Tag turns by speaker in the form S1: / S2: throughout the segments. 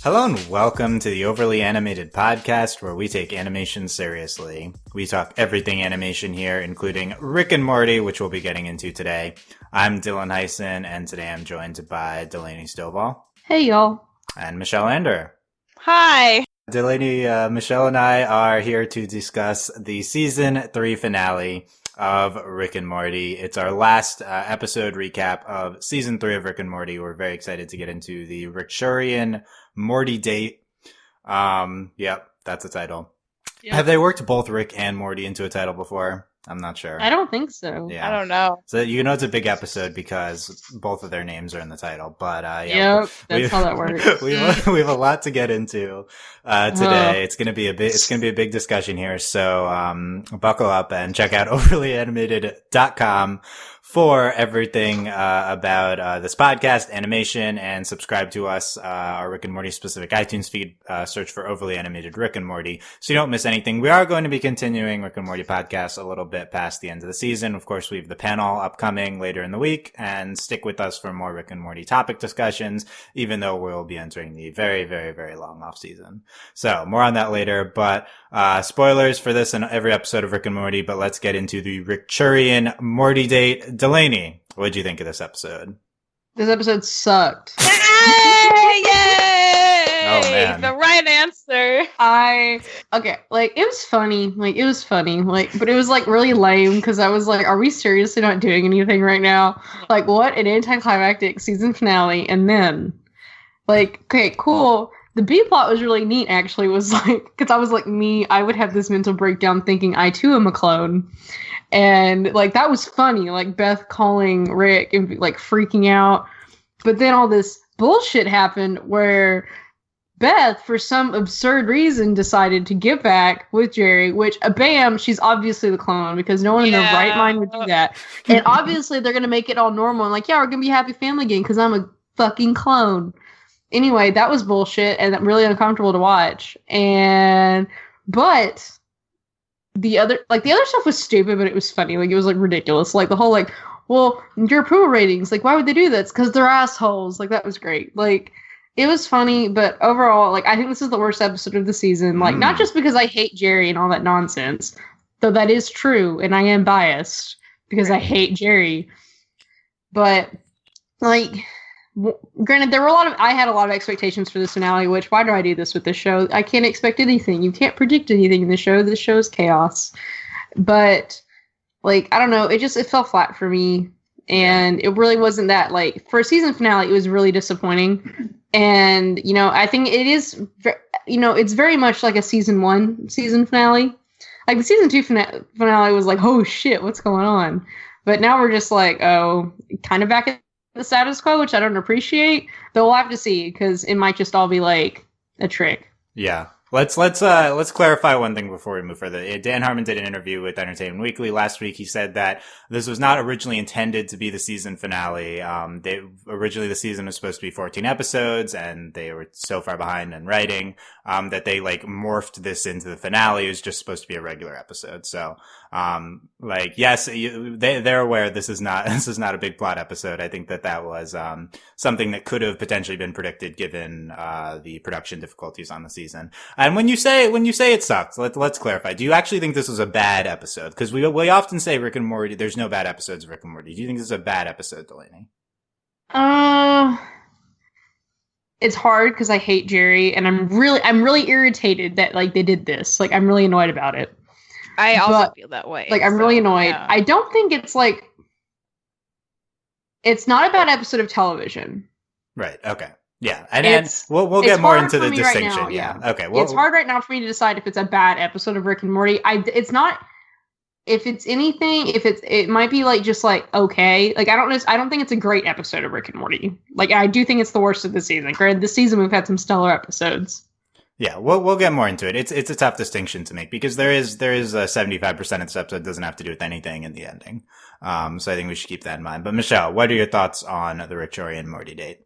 S1: Hello and welcome to the Overly Animated Podcast, where we take animation seriously. We talk everything animation here, including Rick and Morty, which we'll be getting into today. I'm Dylan Hysen, and today I'm joined by Delaney Stovall.
S2: Hey, y'all.
S1: And Michelle Anderer.
S3: Hi.
S1: Delaney, Michelle and I are here to discuss the Season 3 finale of Rick and Morty. It's our last episode recap of Season 3 of Rick and Morty. We're very excited to get into the Rickchurian Mortydate. Yep, that's the title. Yep. Have they worked both Rick and Morty into a title before? I'm not sure.
S2: I don't think so.
S3: Yeah. I don't know.
S1: So you know it's a big episode because both of their names are in the title. But
S2: yep, that's how that works.
S1: we have a lot to get into today. It's gonna be a big discussion here. So buckle up and check out overlyanimated.com for everything about this podcast, animation, and subscribe to us, our Rick and Morty specific iTunes feed. Search for Overly Animated Rick and Morty so you don't miss anything. We are going to be continuing Rick and Morty podcast a little bit past the end of the season. Of course, we have the panel upcoming later in the week, and stick with us for more Rick and Morty topic discussions, even though we'll be entering the very, very, very long off season. So more on that later, but spoilers for this and every episode of Rick and Morty, but let's get into the Rickchurian Mortydate. Delaney, what did you think of this episode?
S2: This episode sucked.
S3: Yay! Yay!
S1: Oh, man.
S3: The right answer.
S2: It was funny. But it was, really lame, because I was like, are we seriously not doing anything right now? Like, what an anticlimactic season finale, and then, okay, cool. The B-plot was really neat, actually, because I was like, I would have this mental breakdown thinking I, too, am a clone. And, that was funny, Beth calling Rick and, freaking out. But then all this bullshit happened where Beth, for some absurd reason, decided to get back with Jerry, which, bam, she's obviously the clone, because no one in their right mind would do that. And obviously they're going to make it all normal, and we're going to be a happy family again, because I'm a fucking clone. Anyway, that was bullshit, and really uncomfortable to watch. But the other stuff was stupid, but it was funny. It was ridiculous. The whole well, your approval ratings, why would they do this? Because they're assholes. That was great. It was funny, but overall, I think this is the worst episode of the season. Not just because I hate Jerry and all that nonsense, though that is true, and I am biased because I hate Jerry. But granted, I had a lot of expectations for this finale, which, why do I do this with this show? I can't expect anything. You can't predict anything in the show. This show is chaos. But, I don't know, it fell flat for me, and it really wasn't that, for a season finale, it was really disappointing, and, I think it is, it's very much like a season 1 season finale. The season 2 finale was oh shit, what's going on? But now we're just kind of back at the status quo, which I don't appreciate, but we'll have to see, because it might just all be a trick.
S1: Yeah. Let's clarify one thing before we move further. Dan Harmon did an interview with Entertainment Weekly last week. He said that this was not originally intended to be the season finale. Originally the season was supposed to be 14 episodes, and they were so far behind in writing, that they morphed this into the finale. It was just supposed to be a regular episode. So, yes, they're aware this is not a big plot episode. I think that was, something that could have potentially been predicted given, the production difficulties on the season. And when you say it sucks, let's clarify. Do you actually think this was a bad episode? Because we often say Rick and Morty, there's no bad episodes of Rick and Morty. Do you think this is a bad episode, Delaney?
S2: It's hard because I hate Jerry, and I'm really irritated that they did this. I'm really annoyed about it.
S3: I also feel that way.
S2: I'm really annoyed. Yeah. I don't think it's it's not a bad episode of television.
S1: Right. Okay. Yeah, and we'll get more into the distinction.
S2: Right now,
S1: yeah. Okay.
S2: Well, it's hard right now for me to decide if it's a bad episode of Rick and Morty. It's not. If it's anything, it might be just okay. I don't think it's a great episode of Rick and Morty. I do think it's the worst of the season. Granted, this season we've had some stellar episodes.
S1: Yeah, we'll get more into it. It's a tough distinction to make, because there is 75% of this episode doesn't have to do with anything in the ending. So I think we should keep that in mind. But Michelle, what are your thoughts on the Rickchurian Mortydate?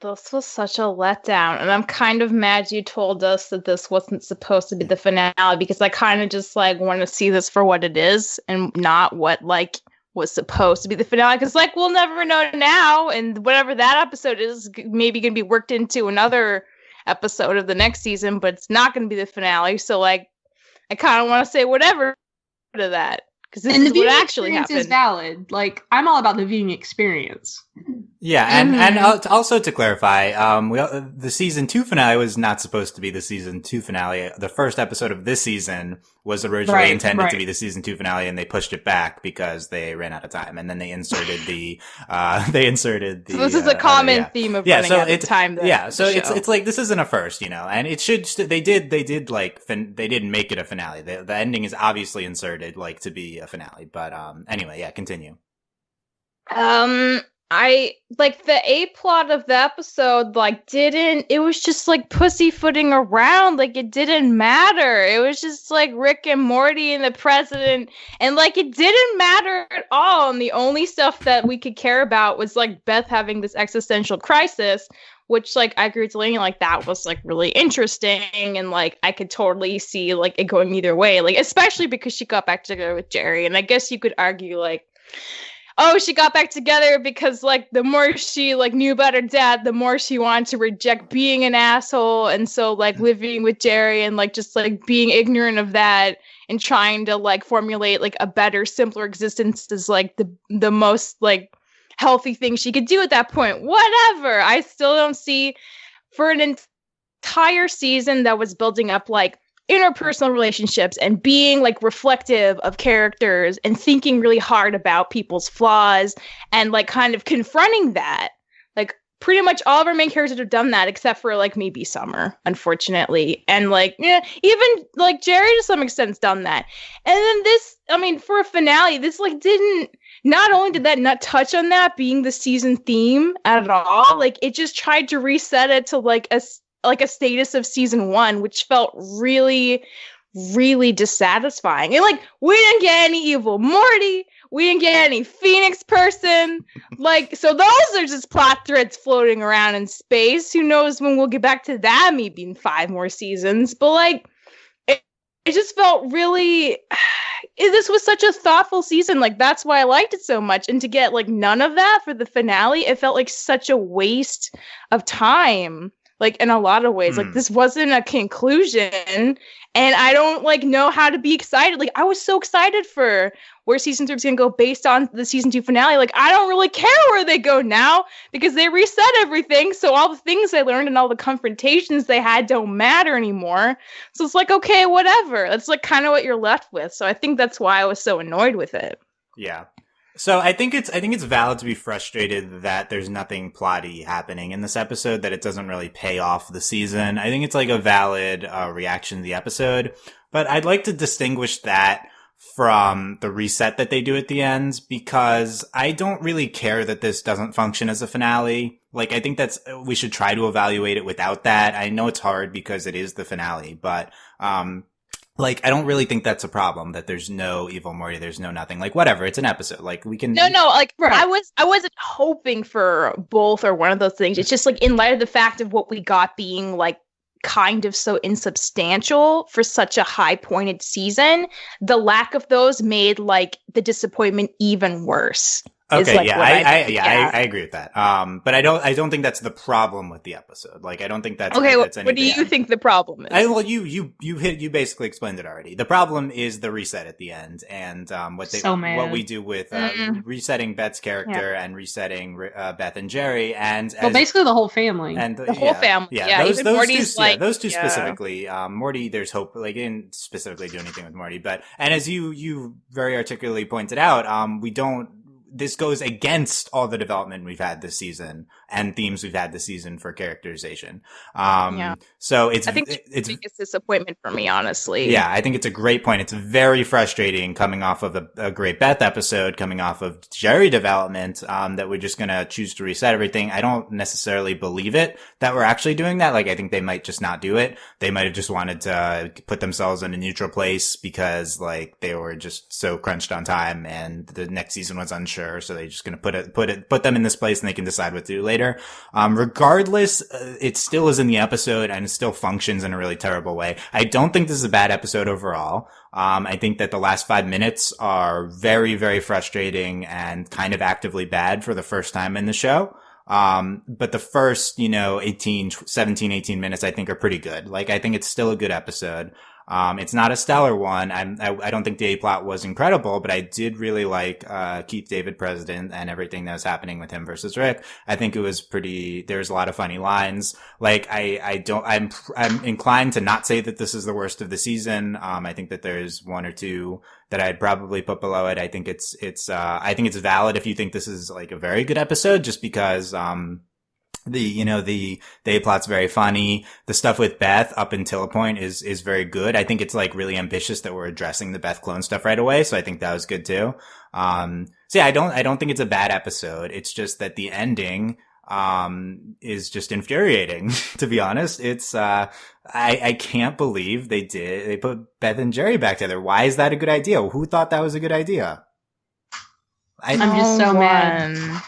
S3: This was such a letdown, and I'm kind of mad you told us that this wasn't supposed to be the finale, because I kind of just want to see this for what it is and not what was supposed to be the finale, because we'll never know now, and whatever that episode is maybe going to be worked into another episode of the next season, but it's not going to be the finale. So like, I kind of want to say whatever to that. Because this is what actually happened.
S2: Is valid. Like, I'm all about the viewing experience.
S1: Yeah, and also to clarify, the season 2 finale was not supposed to be the season 2 finale. The first episode of this season was originally intended to be the season 2 finale, and they pushed it back because they ran out of time. And then they inserted the. So
S3: this is a common theme of running out of time.
S1: So it's like this isn't a first, and it should. They didn't make it a finale. The ending is obviously inserted like to be a finale, but anyway, yeah, continue.
S3: I like the A plot of the episode, it was just like pussyfooting around, like it didn't matter. It was just like Rick and Morty and the president, and like it didn't matter at all. And the only stuff that we could care about was like Beth having this existential crisis, which like I agree with Delaney, like that was like really interesting, and like I could totally see like it going either way, like especially because she got back together with Jerry. And I guess you could argue like, oh, she got back together because, like, the more she, like, knew about her dad, the more she wanted to reject being an asshole. And so, like, living with Jerry and, like, just, like, being ignorant of that and trying to, like, formulate, like, a better, simpler existence is, like, the most, like, healthy thing she could do at that point. Whatever. I still don't see, for an entire season that was building up, like, interpersonal relationships and being like reflective of characters and thinking really hard about people's flaws and like kind of confronting that. Like pretty much all of our main characters have done that except for like maybe Summer, unfortunately. And like, even like Jerry to some extent's done that. And then this, I mean, for a finale, this like not only did that not touch on that being the season theme at all, like it just tried to reset it to like a status of season 1, which felt really, really dissatisfying. And like, we didn't get any evil Morty. We didn't get any Phoenix person. Like, so those are just plot threads floating around in space. Who knows when we'll get back to that, maybe in 5 more seasons. But like, it just felt really, this was such a thoughtful season. Like, that's why I liked it so much. And to get like none of that for the finale, it felt like such a waste of time. Like, in a lot of ways, like, this wasn't a conclusion, and I don't, like, know how to be excited. Like, I was so excited for where season 3 was going to go based on the season 2 finale. Like, I don't really care where they go now, because they reset everything, so all the things I learned and all the confrontations they had don't matter anymore. So it's like, okay, whatever. That's, like, kind of what you're left with. So I think that's why I was so annoyed with it.
S1: Yeah. So I think it's valid to be frustrated that there's nothing plotty happening in this episode, that it doesn't really pay off the season. I think it's like a valid reaction to the episode, but I'd like to distinguish that from the reset that they do at the end, because I don't really care that this doesn't function as a finale. Like, I think we should try to evaluate it without that. I know it's hard because it is the finale, but like, I don't really think that's a problem, that there's no evil Morty, there's no nothing. Like, whatever, it's an episode. Like, we can...
S3: No, like, right. I wasn't hoping for both or one of those things. It's just, like, in light of the fact of what we got being, like, kind of so insubstantial for such a high-pointed season, the lack of those made, like, the disappointment even worse.
S1: Okay,
S3: like
S1: I agree with that. But I don't think that's the problem with the episode. Like, I don't think that's
S3: okay.
S1: That's
S3: what do you think the problem is?
S1: Well, you basically explained it already. The problem is the reset at the end, and what we do with resetting Beth's character and resetting Beth and Jerry, and
S2: basically the whole family
S1: and
S3: the whole family. Yeah,
S1: those
S3: Morty's
S1: two, those two specifically. Morty, there's hope. Like, he didn't specifically do anything with Morty, but as you very articulately pointed out, we don't. This goes against all the development we've had this season and themes we've had this season for characterization. So I think it's the
S3: biggest disappointment for me, honestly.
S1: Yeah, I think it's a great point. It's very frustrating coming off of a great Beth episode, coming off of Jerry development, that we're just going to choose to reset everything. I don't necessarily believe it that we're actually doing that. Like, I think they might just not do it. They might have just wanted to put themselves in a neutral place because, like, they were just so crunched on time and the next season was unsure. So they're just going to put them in this place and they can decide what to do later. Regardless, it still is in the episode and it still functions in a really terrible way. I don't think this is a bad episode overall. I think that the last 5 minutes are very, very frustrating and kind of actively bad for the first time in the show. But the first, 17, 18 minutes, I think are pretty good. Like, I think it's still a good episode. It's not a stellar one. I don't think the A-plot was incredible, but I did really like, Keith David President and everything that was happening with him versus Rick. I think it was there's a lot of funny lines. Like, I'm inclined to not say that this is the worst of the season. I think that there's one or two that I'd probably put below it. I think I think it's valid if you think this is like a very good episode, just because, the A-plot's very funny. The stuff with Beth up until a point is very good. I think it's like really ambitious that we're addressing the Beth clone stuff right away. So I think that was good too. So yeah, I don't think it's a bad episode. It's just that the ending, is just infuriating, to be honest. It's, I can't believe they put Beth and Jerry back together. Why is that a good idea? Who thought that was a good idea?
S2: I'm just so mad.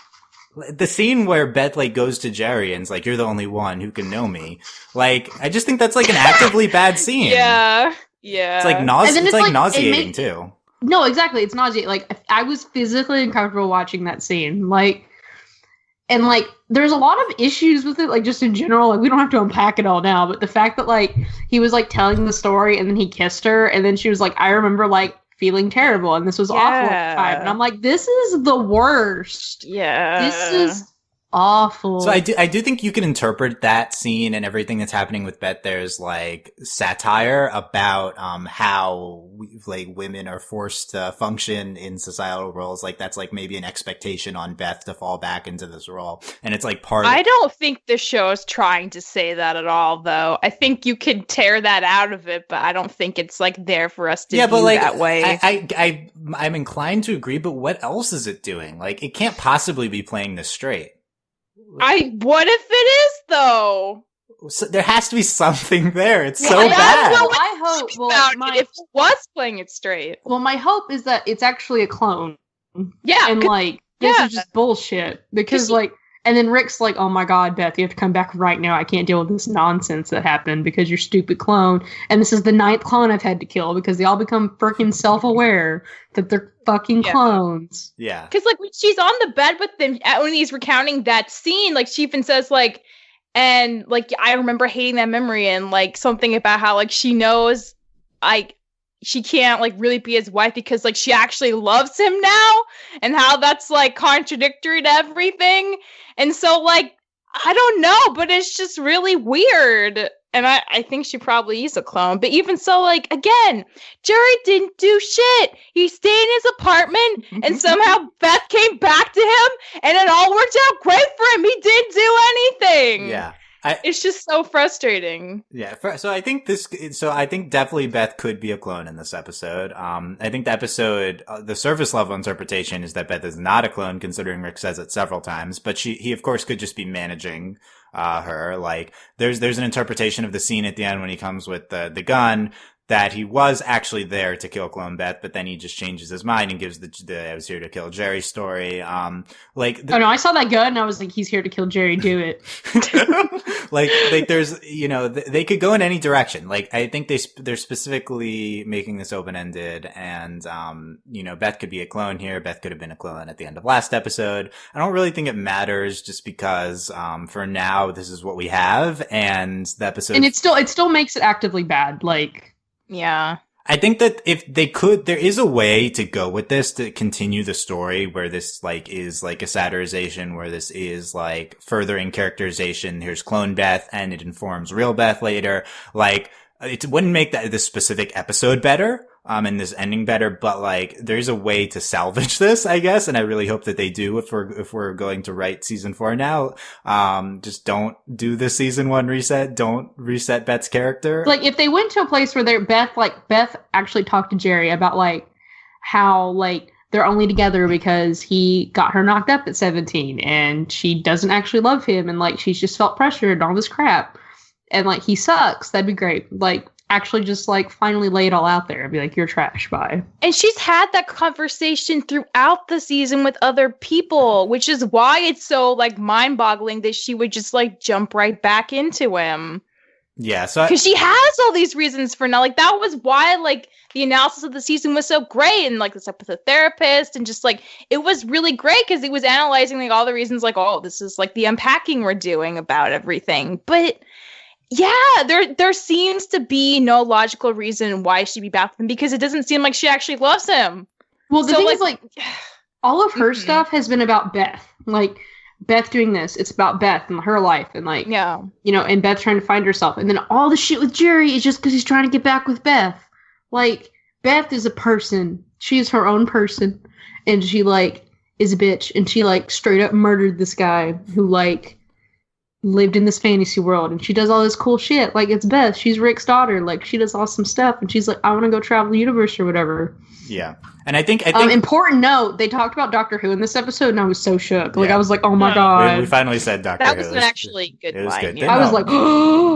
S1: The scene where Beth like goes to Jerry and's like, "You're the only one who can know me." Like, I just think that's like an actively bad scene.
S3: Yeah.
S1: It's like nauseating too.
S2: No, exactly. It's nauseating. Like, I was physically uncomfortable watching that scene. Like, and like, there's a lot of issues with it. Like, just in general, like, we don't have to unpack it all now. But the fact that like he was like telling the story and then he kissed her and then she was like, "I remember like feeling terrible and this was awful at the time," and I'm like, this is the worst. This is awful.
S1: So I do think you can interpret that scene and everything that's happening with Beth there as like satire about how women are forced to function in societal roles. Like, that's like maybe an expectation on Beth to fall back into this role, and it's like part of—
S3: I don't think the show is trying to say that at all, though. I think you could tear that out of it, but I don't think it's like there for us to view that way.
S1: I'm inclined to agree, but what else is it doing? Like, it can't possibly be playing this straight.
S3: What if it is, though?
S1: So there has to be something there. It's so bad.
S2: Well, I hope.
S3: If it was playing it straight.
S2: Well, my hope is that it's actually a clone.
S3: Yeah.
S2: And like, this is just bullshit. Because like, and then Rick's like, "Oh my god, Beth, you have to come back right now. I can't deal with this nonsense that happened because you're stupid clone." And this is the 9th clone I've had to kill because they all become freaking self-aware that they're fucking clones.
S1: Yeah.
S3: Because like when she's on the bed with them, when he's recounting that scene, like she even says like, and like, "I remember hating that memory," and like something about how like she knows like she can't like really be his wife because like she actually loves him now, and how that's like contradictory to everything. And so like, I don't know, but it's just really weird. And I think she probably is a clone. But even so, like, again, Jerry didn't do shit. He stayed in his apartment and somehow Beth came back to him and it all worked out great for him. He didn't do anything.
S1: Yeah.
S3: It's just so frustrating.
S1: Yeah. So I think definitely Beth could be a clone in this episode. I think the episode, the surface level interpretation is that Beth is not a clone, considering Rick says it several times, but he of course could just be managing her. Like, there's an interpretation of the scene at the end when he comes with the gun that he was actually there to kill clone Beth, but then he just changes his mind and gives the "I was here to kill Jerry" story.
S2: Oh no, I saw that gun and I was like, he's here to kill Jerry, do it.
S1: like there's, they could go in any direction. Like, I think they're specifically making this open-ended, and Beth could be a clone here. Beth could have been a clone at the end of last episode. I don't really think it matters, just because for now this is what we have, and the episode,
S2: and it still makes it actively bad. Like,
S3: yeah.
S1: I think that if they could, there is a way to go with this to continue the story where this like is like a satirization, where this is like furthering characterization. Here's clone Beth and it informs real Beth later. Like, it wouldn't make this specific episode better, and this ending better, but like, there's a way to salvage this, I guess. And I really hope that they do if we're going to write season 4 now. Just don't do the season 1 reset. Don't reset Beth's character.
S2: Like, if they went to a place where Beth actually talked to Jerry about like how like they're only together because he got her knocked up at 17 and she doesn't actually love him, and like she's just felt pressured and all this crap, and like he sucks, that'd be great. Like, actually just like finally lay it all out there and be like, "You're trash, bye."
S3: And she's had that conversation throughout the season with other people, which is why it's so like mind-boggling that she would just like jump right back into him.
S1: Yeah, so
S3: because she has all these reasons for now. Like that was why like the analysis of the season was so great, and like the stuff with the therapist, and just like it was really great because it was analyzing like all the reasons. Like, oh, this is like the unpacking we're doing about everything. But yeah, there seems to be no logical reason why she'd be back with him because it doesn't seem like she actually loves him.
S2: Well, the thing is, like, all of her stuff has been about Beth. Like, Beth doing this, it's about Beth and her life, and like, you know, and Beth trying to find herself. And then all the shit with Jerry is just because he's trying to get back with Beth. Like, Beth is a person. She is her own person. And she, like, is a bitch. And she, like, straight up murdered this guy who, like, lived in this fantasy world. And she does all this cool shit. Like, it's Beth. She's Rick's daughter. Like, she does awesome stuff. And she's like, I want to go travel the universe or whatever.
S1: Yeah. And I think
S2: important note, they talked about Doctor Who in this episode, and I was so shook. Like, I was like, oh my god.
S1: We finally said Doctor
S3: That
S1: Who.
S3: was an actually good line.
S1: Good.
S3: Yeah.
S2: I was like,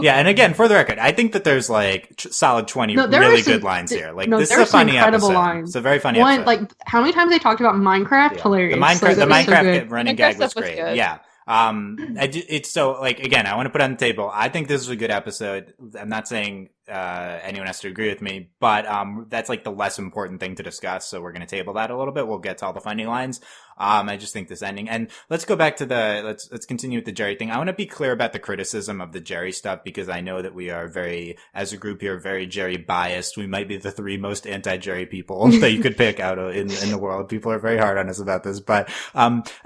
S1: yeah, and again, for the record, I think that there's like solid 20 really good lines here. Like, this is a funny episode.
S2: Lines.
S1: It's a very funny episode.
S2: Like, how many times they talked about Minecraft?
S1: Yeah.
S2: Hilarious.
S1: The Minecraft running gag was
S3: great.
S1: great. Yeah. It's so, like, again, I want to put on the table, I think this was a good episode. I'm not saying anyone has to agree with me, but that's like the less important thing to discuss, so we're going to table that a little bit. We'll get to all the funny lines. I just think this ending, and let's go back to let's continue with the Jerry thing. I want to be clear about the criticism of the Jerry stuff, because I know that we are as a group here, very Jerry biased. We might be the 3 most anti-Jerry people that you could pick out in the world. People are very hard on us about this, but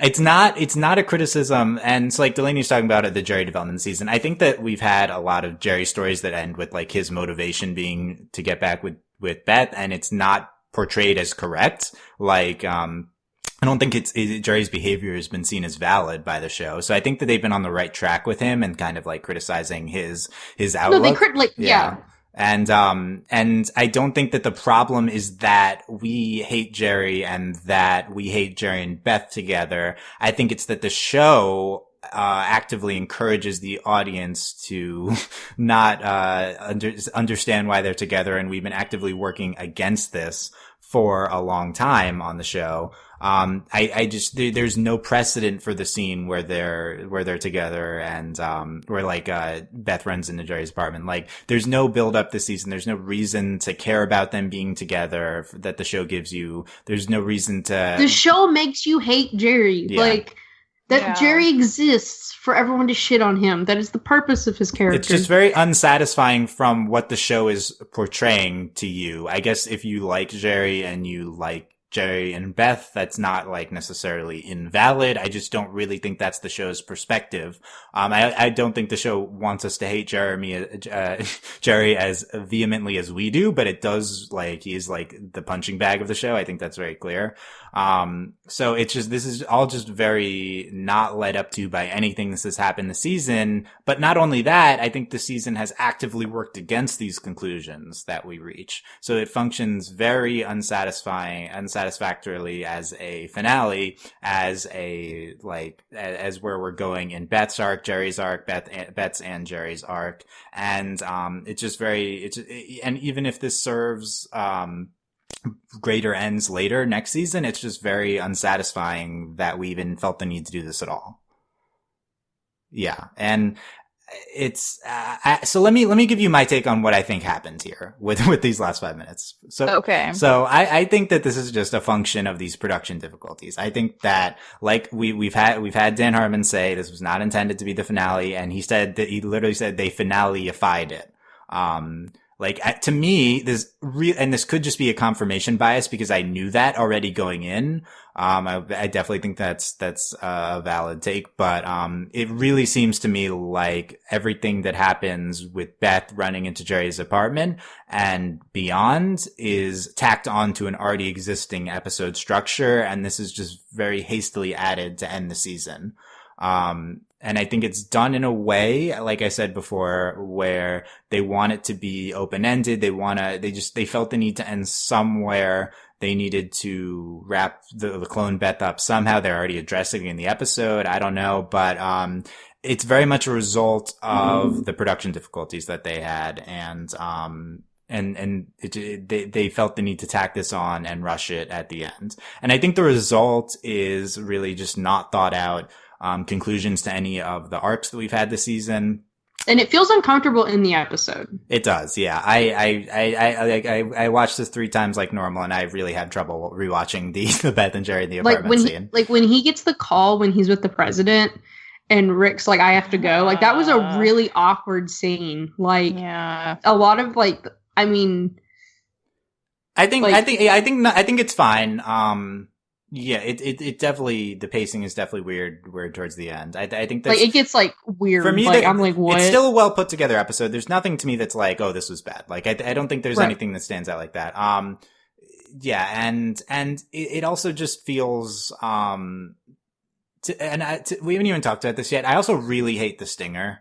S1: it's not a criticism. And it's like Delaney's talking about it, the Jerry development season. I think that we've had a lot of Jerry stories that end with like his motivation being to get back with Beth, and it's not portrayed as correct. Like, I don't think Jerry's behavior has been seen as valid by the show. So I think that they've been on the right track with him and kind of like criticizing his outlook.
S2: No, yeah.
S1: And I don't think that the problem is that we hate Jerry and that we hate Jerry and Beth together. I think it's that the show actively encourages the audience to not understand why they're together, and we've been actively working against this for a long time on the show. There's no precedent for the scene where they're together and where like Beth runs into Jerry's apartment. Like, there's no build up this season. There's no reason to care about them being together that the show gives you. There's no reason to.
S2: The show makes you hate Jerry.
S1: Yeah.
S2: Like, that Jerry exists for everyone to shit on him. That is the purpose of his character.
S1: It's just very unsatisfying from what the show is portraying to you. I guess if you like Jerry and you like Jerry and Beth, that's not like necessarily invalid. I just don't really think that's the show's perspective. I don't think the show wants us to hate Jerry as vehemently as we do, but it does, like, he's like the punching bag of the show. I think that's very clear. So it's just, this is all just very not led up to by anything this has happened this season. But not only that, I think the season has actively worked against these conclusions that we reach. So it functions very unsatisfactorily as a finale, as where we're going in Beth's arc, Jerry's arc, Beth's and Jerry's arc. And, it's just and even if this serves, greater ends later next season, it's just very unsatisfying that we even felt the need to do this at all. Yeah. And it's, so let me give you my take on what I think happened here with these last 5 minutes. So I think that this is just a function of these production difficulties. I think that, like, we've had Dan Harmon say this was not intended to be the finale, and he literally said they finale-ified it. To me, and this could just be a confirmation bias because I knew that already going in. I definitely think that's a valid take, but, it really seems to me like everything that happens with Beth running into Jerry's apartment and beyond is tacked on to an already existing episode structure. And this is just very hastily added to end the season. And I think it's done in a way, like I said before, where they want it to be open-ended. They felt the need to end somewhere. They needed to wrap the clone Beth up somehow. They're already addressing it in the episode. I don't know, but, it's very much a result of the production difficulties that they had. And they felt the need to tack this on and rush it at the end. And I think the result is really just not thought out conclusions to any of the arcs that we've had this season.
S2: And it feels uncomfortable in the episode.
S1: It does, yeah. I watched this 3 times like normal, and I really had trouble rewatching the Beth and Jerry in the apartment scene.
S2: When he gets the call when he's with the president, and Rick's like, I have to go. Like, that was a really awkward scene. Like, a lot of like, I mean,
S1: I think it's fine. Yeah, it definitely, the pacing is definitely weird towards the end. I think that's,
S2: like, it gets like weird.
S1: For me,
S2: like, I'm like, what?
S1: It's still a well put together episode. There's nothing to me that's like, oh, this was bad. Like, I don't think there's anything that stands out like that. Yeah, and it also just feels, we haven't even talked about this yet. I also really hate the stinger.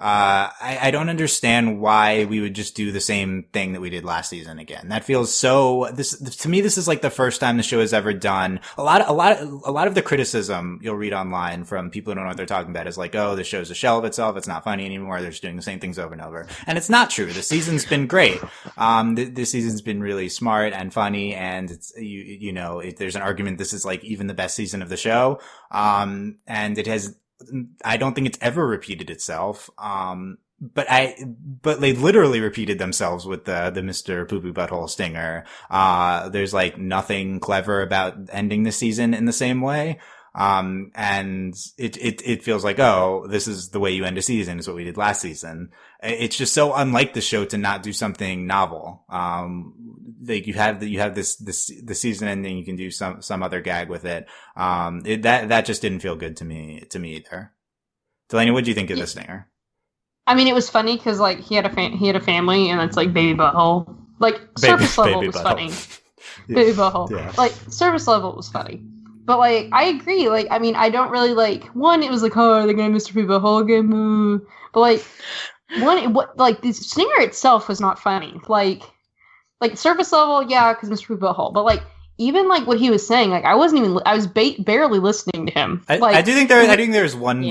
S1: I don't understand why we would just do the same thing that we did last season again. That feels so, to me, this is like the first time the show has ever done a lot of the criticism you'll read online from people who don't know what they're talking about is like, oh, the show's a shell of itself. It's not funny anymore. They're just doing the same things over and over. And it's not true. The season's been great. This season's been really smart and funny. And it's, there's an argument this is like even the best season of the show. And it has, I don't think it's ever repeated itself. But they literally repeated themselves with the Mr. Poo Poo Butthole stinger. There's like nothing clever about ending the season in the same way. And it feels like, oh, this is the way you end a season is what we did last season. It's just so unlike the show to not do something novel. Like you have the season ending, you can do some other gag with it. That just didn't feel good to me either. Delaney, what do you think of the stinger?
S2: I mean, it was funny because like he had a family, and it's like baby butthole. Like surface level was funny. Baby butthole. Yeah. Like surface level was funny. But, like, I agree. Like, I mean, I don't really, like, one, it was like, oh, they're going to Mr. Pooh Butthole again. But, like, the stinger itself was not funny. Like surface level, yeah, because Mr. Pooh Butthole. But, like, even, like, what he was saying, like, I was barely listening to him.
S1: I do think there's one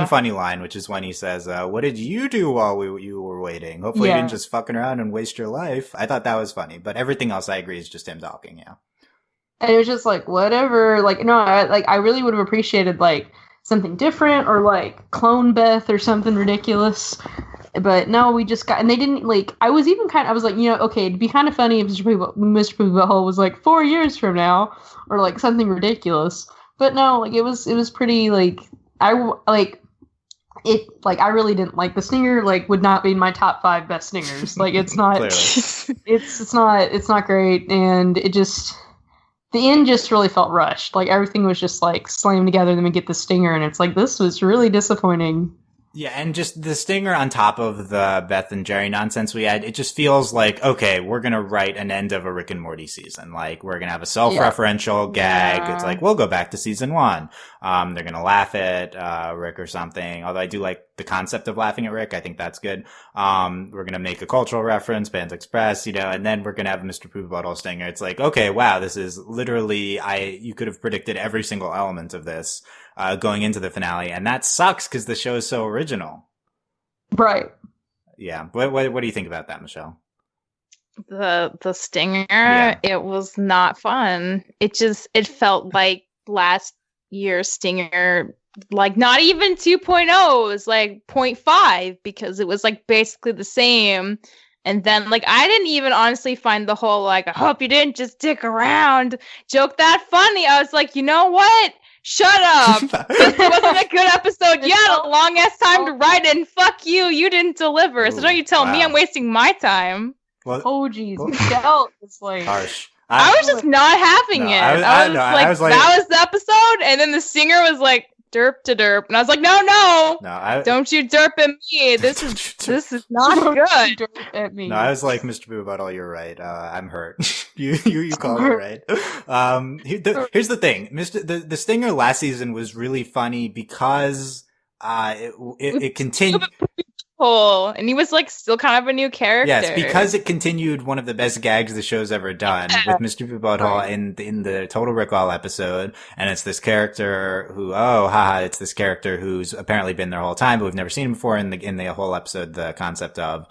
S1: funny line, which is when he says, what did you do while you were waiting? Hopefully you didn't just fucking around and waste your life. I thought that was funny. But everything else, I agree, is just him talking, yeah.
S2: And it was just like, whatever, like, no, I really would have appreciated, like, something different, or, like, Clone Beth or something ridiculous. But no, we just got, and they didn't, like, I was like, okay, it'd be kind of funny if Mr. Pooh Butthole was, like, 4 years from now, or, like, something ridiculous. But no, like, it was pretty, like, I really didn't like the stinger, like, would not be in my top 5 best stingers. Like, it's not, it's not great, and it just, the end just really felt rushed. Like, everything was just, like, slammed together, then we get the stinger, and it's like, this was really disappointing.
S1: Yeah, and just the stinger on top of the Beth and Jerry nonsense we had, it just feels like, okay, we're gonna write an end of a Rick and Morty season. Like, we're gonna have a self-referential gag. It's like, we'll go back to season 1. They're gonna laugh at, Rick or something. Although I do like the concept of laughing at Rick. I think that's good. We're gonna make a cultural reference, Panda Express, and then we're gonna have Mr. Pooh Butthole stinger. It's like, okay, wow, this is literally, you could have predicted every single element of this. Going into the finale, and that sucks because the show is so original.
S2: Right.
S1: Yeah. What do you think about that, Michelle?
S3: The stinger, It was not fun. It felt like last year's stinger, like not even 2.0, it was like 0.5, because it was like basically the same. And then, like, I didn't even honestly find the whole, like, I hope you didn't just dick around joke that funny. I was like, you know what? Shut up! This wasn't a good episode. You had a long ass time to write it, and fuck you, you didn't deliver. Ooh, so don't you tell me I'm wasting my time.
S2: Well, oh jeez, Michelle is like
S1: harsh.
S3: I was just not having it. I was like, that was the episode, and then the singer was like, derp to derp, and I was like, no, don't you derp at me. This is not good.
S2: Derp at me.
S1: No, I was like, Mr. Pooh Butthole, you're right. I'm hurt. you called it right. Here's the thing, the stinger last season was really funny because it continued.
S3: hole, and he was like still kind of a new character.
S1: Yes, because it continued one of the best gags the show's ever done with Mr. Butthole in the Total Recall episode, and it's this character who, it's this character who's apparently been there the whole time, but we've never seen him before. In the whole episode, the concept of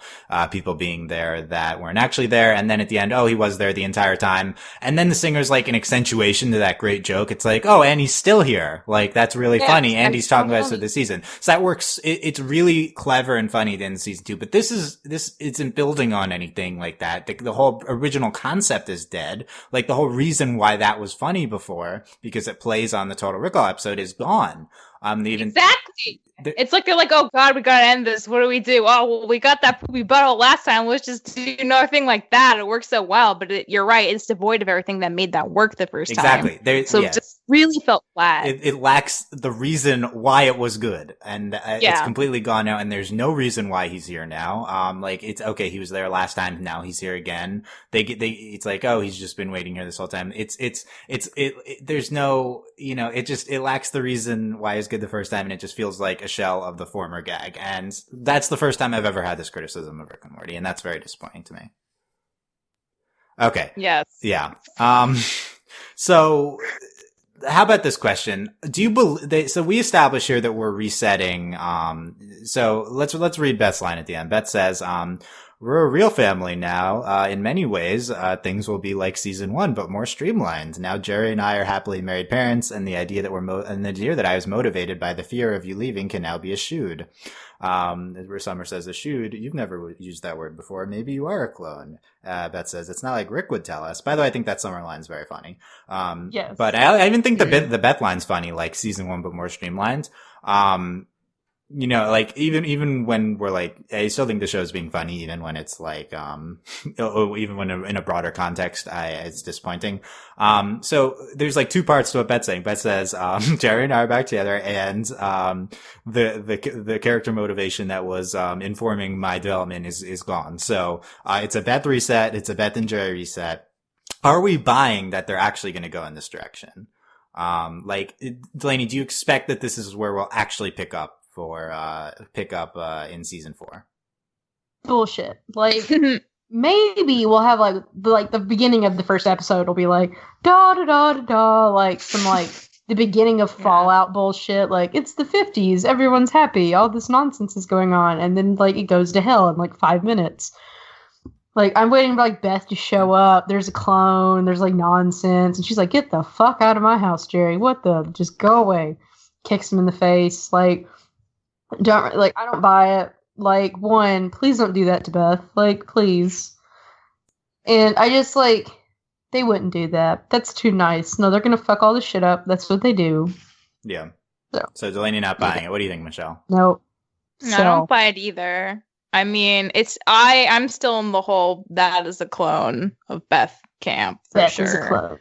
S1: people being there that weren't actually there, and then at the end, he was there the entire time, and then the singer's like an accentuation to that great joke. It's like, and he's still here. Like that's really funny. Andy's talking about it this season, so that works. It's really clever and funny in season 2, but this isn't building on anything like that. The whole original concept is dead. Like the whole reason why that was funny before, because it plays on the Total Recall episode, is gone.
S3: Exactly. It's like they're like, oh god, we gotta end this. What do we do? Oh, well, we got that poopy butthole last time. Let's just do another thing like that. It works so well, but you're right. It's devoid of everything that made that work the first time.
S1: Exactly.
S3: It just really felt flat.
S1: It lacks the reason why it was good, and it's completely gone now. And there's no reason why he's here now. Like it's okay. He was there last time. Now he's here again. It's like, he's just been waiting here this whole time. There's no, it lacks the reason why it's good the first time, and it just feels like a shell of the former gag. And that's the first time I've ever had this criticism of Rick and Morty, and that's very disappointing to me. Okay.
S3: Yes.
S1: Yeah. So how about this question? Do you believe, so we establish here that we're resetting, so let's read Beth's line at the end. Beth says, we're a real family now. In many ways, things will be like season 1, but more streamlined. Now Jerry and I are happily married parents, and the idea that I was motivated by the fear of you leaving can now be eschewed. Where Summer says eschewed, you've never used that word before. Maybe you are a clone. Beth says, it's not like Rick would tell us. By the way, I think that Summer line's very funny.
S2: Yes.
S1: But I even think the Beth line's funny, like season 1, but more streamlined. Like even when we're like, I still think the show's being funny, even when it's like, even when in a broader context, it's disappointing. So there's like 2 parts to what Beth's saying. Beth says, Jerry and I are back together, and, the character motivation that was, informing my development is gone. So, it's a Beth reset. It's a Beth and Jerry reset. Are we buying that they're actually going to go in this direction? Delaney, do you expect that this is where we'll actually pick up in season 4?
S2: Bullshit. Like maybe we'll have like the beginning of the first episode will be like da da da da da, like some like the beginning of Fallout bullshit. Like it's the 50s, everyone's happy, all this nonsense is going on, and then like it goes to hell in like 5 minutes. Like I'm waiting for like Beth to show up. There's a clone. There's like nonsense, and she's like, "Get the fuck out of my house, Jerry! What the? Just go away!" Kicks him in the face. Like. I don't buy it. Like, one, please don't do that to Beth. Like, please. And I just, they wouldn't do that. That's too nice. No, they're gonna fuck all this shit up. That's what they do.
S1: Yeah. So Delaney not buying it. What do you think, Michelle?
S2: Nope.
S3: No, I don't buy it either. I mean, I'm still in the whole that is a clone of Beth camp, for sure. That is a clone.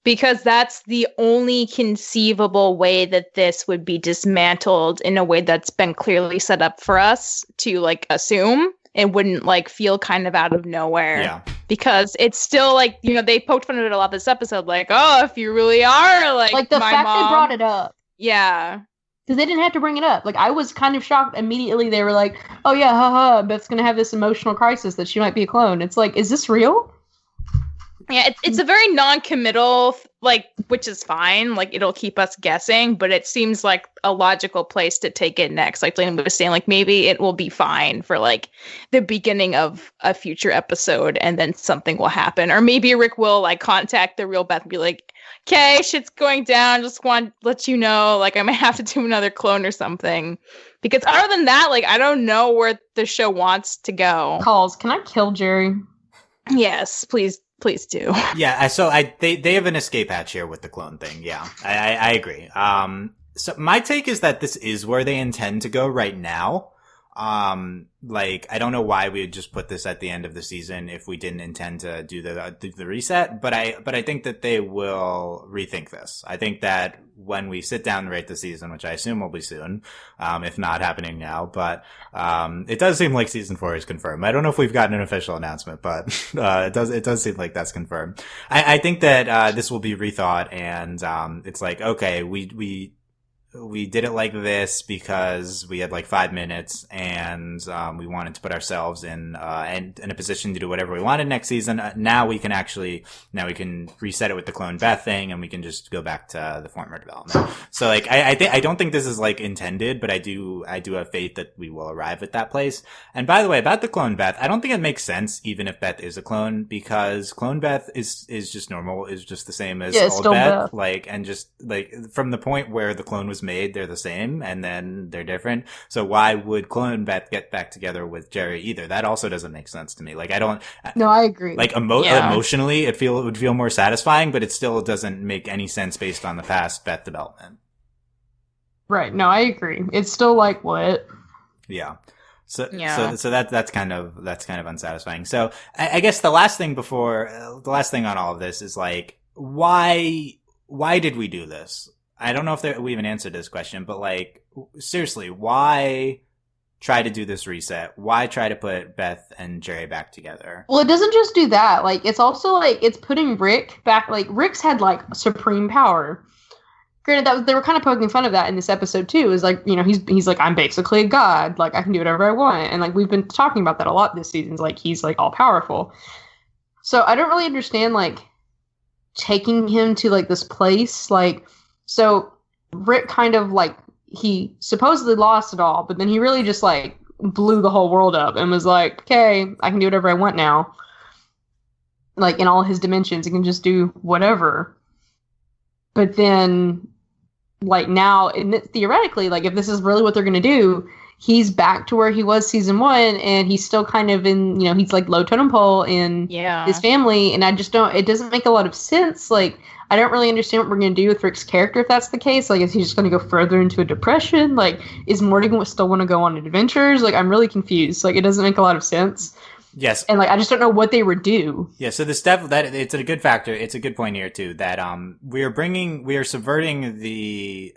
S3: Because that's the only conceivable way that this would be dismantled in a way that's been clearly set up for us to assume. It wouldn't feel kind of out of nowhere. Yeah. Because it's still they poked fun of it a lot this episode. If you really are like
S2: the
S3: my
S2: fact
S3: mom.
S2: they brought it up.
S3: Yeah.
S2: Because they didn't have to bring it up. I was kind of shocked immediately. They were like, oh yeah, haha, Beth's going to have this emotional crisis that she might be a clone. It's like, is this real?
S3: Yeah, it's a very non-committal, which is fine. It'll keep us guessing, but it seems like a logical place to take it next. Like Delaney was saying, maybe it will be fine for the beginning of a future episode, and then something will happen. Or maybe Rick will contact the real Beth and be like, okay, shit's going down. Just want to let you know, I might have to do another clone or something. Because other than that, I don't know where the show wants to go.
S2: Calls, can I kill Jerry?
S3: Yes, please do.
S1: Yeah, so they have an escape hatch here with the clone thing. Yeah, I agree. So my take is that this is where they intend to go right now. I don't know why we would just put this at the end of the season if we didn't intend to do the reset, but I think that they will rethink this. I think that when we sit down and rate the season, which I assume will be soon, if not happening now, but, it does seem like season 4 is confirmed. I don't know if we've gotten an official announcement, but, it does seem like that's confirmed. I think that, this will be rethought, and, it's okay, we did it like this because we had like 5 minutes and we wanted to put ourselves in a position to do whatever we wanted next season. Now we can reset it with the clone Beth thing, and we can just go back to the former development. So like I don't think this is like intended, but I do have faith that we will arrive at that place. And by the way, about the clone Beth, I don't think it makes sense even if Beth is a clone, because clone Beth is just normal, is just the same as old Beth. Like, and just like from the point where the clone was made, they're the same, and then they're different. So why would clone Beth get back together with Jerry either? That also doesn't make sense to me. Like, I don't.
S2: No, I agree.
S1: Like emotionally, it would feel more satisfying, but it still doesn't make any sense based on the past Beth development.
S2: Right. No, I agree. It's still like what?
S1: Yeah. So that's kind of unsatisfying. So I guess the last thing on all of this is like, why did we do this? I don't know if we even answered this question, but like, seriously, why try to do this reset? Why try to put Beth and Jerry back together?
S2: Well, it doesn't just do that. Like, it's also like, it's putting Rick back. Like, Rick's had like supreme power. Granted, they were kind of poking fun of that in this episode too. Is like, you know, he's like, I'm basically a god. Like, I can do whatever I want. And like, we've been talking about that a lot this season. Like, he's like all powerful. So I don't really understand like taking him to like this place. Like, so Rick kind of like, he supposedly lost it all, but then he really just like blew the whole world up and was like, okay, I can do whatever I want now. Like, in all his dimensions, he can just do whatever. But then, like, now, theoretically, like, if this is really what they're going to do, he's back to where he was season 1, and he's still kind of in, you know, he's like low totem pole in his family, and it doesn't make a lot of sense. Like, I don't really understand what we're going to do with Rick's character if that's the case. Like, is he just going to go further into a depression? Like, is Morty still want to go on adventures? Like, I'm really confused. Like, it doesn't make a lot of sense.
S1: Yes.
S2: And like, I just don't know what they would do. Yeah.
S1: So that it's a good factor. It's a good point here too, that, we are subverting the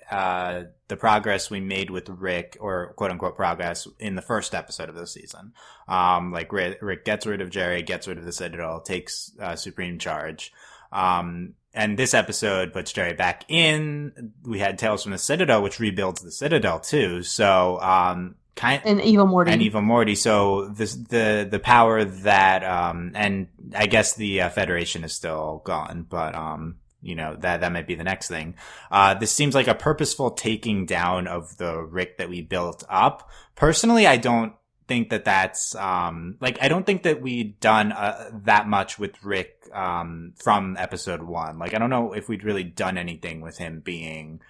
S1: progress we made with Rick, or quote unquote progress, in the first episode of this season. Like Rick gets rid of Jerry, gets rid of the Citadel, takes, supreme charge. And this episode puts Jerry back in. We had Tales from the Citadel, which rebuilds the Citadel too. So,
S2: and Evil Morty. So the power that, and I guess the Federation is still gone, but, you know, that might be the next thing. This seems like a purposeful taking down of the Rick that we built up. Personally, I don't think that's, like, I don't think that we'd done, that much with Rick, from episode 1. Like, I don't know if we'd really done anything with him being,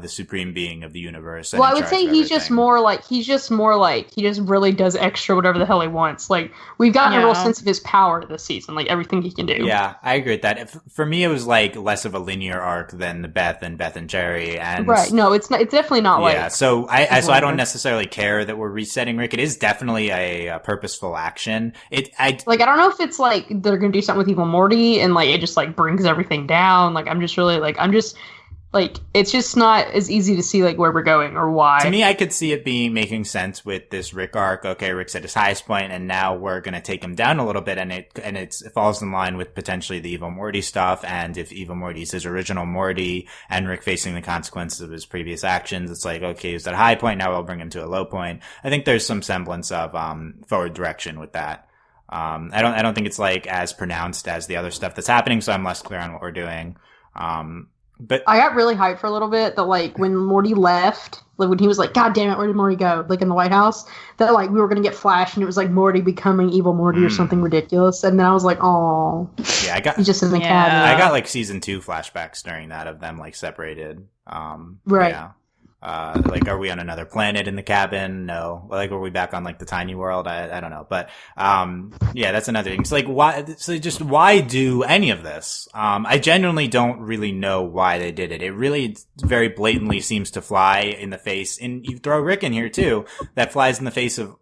S2: the supreme being of the universe. Well, I would say he just really does extra whatever the hell he wants. Like, we've gotten a real sense of his power this season, like everything he can do.
S1: Yeah, I agree with that. For me, it was like less of a linear arc than the Beth and Jerry. And
S2: right, no, it's not. It's definitely not like.
S1: Yeah, so I don't necessarily care that we're resetting Rick. It is definitely a purposeful action. I
S2: don't know if it's like they're gonna do something with Evil Morty and like it just like brings everything down. Like, it's just not as easy to see, like, where we're going or why.
S1: To me, I could see it making sense with this Rick arc. Okay, Rick's at his highest point, and now we're gonna take him down a little bit, and it falls in line with potentially the Evil Morty stuff, and if Evil Morty's his original Morty, and Rick facing the consequences of his previous actions, it's like, okay, he's at a high point, now we'll bring him to a low point. I think there's some semblance of, forward direction with that. I don't think it's, like, as pronounced as the other stuff that's happening, so I'm less clear on what we're doing. But
S2: I got really hyped for a little bit that, like, when Morty left, like, when he was like, God damn it, where did Morty go? Like, in the White House, that, like, we were going to get Flash, and it was, like, Morty becoming Evil Morty or something ridiculous. And then I was like, oh.
S1: Yeah,
S2: he's just in the cabinet.
S1: I got, like, season 2 flashbacks during that of them, like, separated.
S2: Right.
S1: Yeah. Like, are we on another planet in the cabin? No. Like, are we back on, like, the tiny world? I don't know. But, yeah, that's another thing. It's like, why do any of this? I genuinely don't really know why they did it. It really very blatantly seems to fly in the face. And you throw Rick in here too. That flies in the face of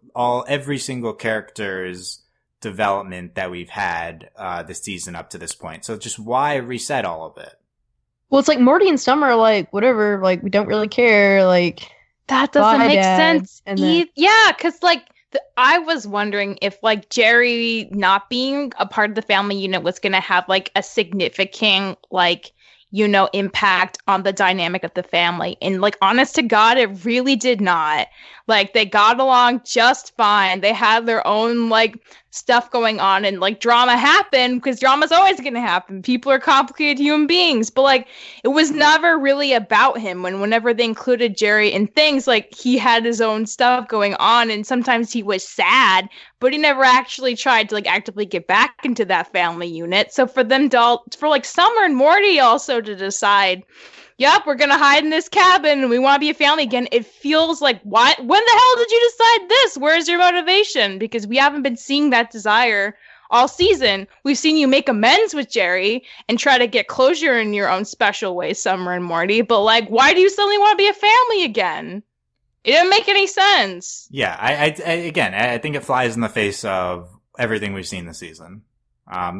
S1: every single character's development that we've had, this season up to this point. So just why reset all of it?
S2: Well, it's like Morty and Summer, like, whatever, like, we don't really care, like...
S3: That doesn't make sense. Yeah, because, like, I was wondering if, like, Jerry not being a part of the family unit was going to have, like, a significant, like, impact on the dynamic of the family. And like, honest to God, it really did not. Like, they got along just fine. They had their own like stuff going on, and like drama happened because drama's always going to happen. People are complicated human beings, but like, it was never really about him. Whenever they included Jerry in things, like, he had his own stuff going on, and sometimes he was sad, but he never actually tried to like actively get back into that family unit. So for them to for like Summer and Morty also to decide, yep, we're gonna hide in this cabin and we want to be a family again, it feels like, what? When the hell did you decide this? Where's your motivation? Because we haven't been seeing that desire all season. We've seen you make amends with Jerry and try to get closure in your own special way, Summer and Morty, but like, why do you suddenly want to be a family again? It didn't make any sense.
S1: Yeah, I think it flies in the face of everything we've seen this season.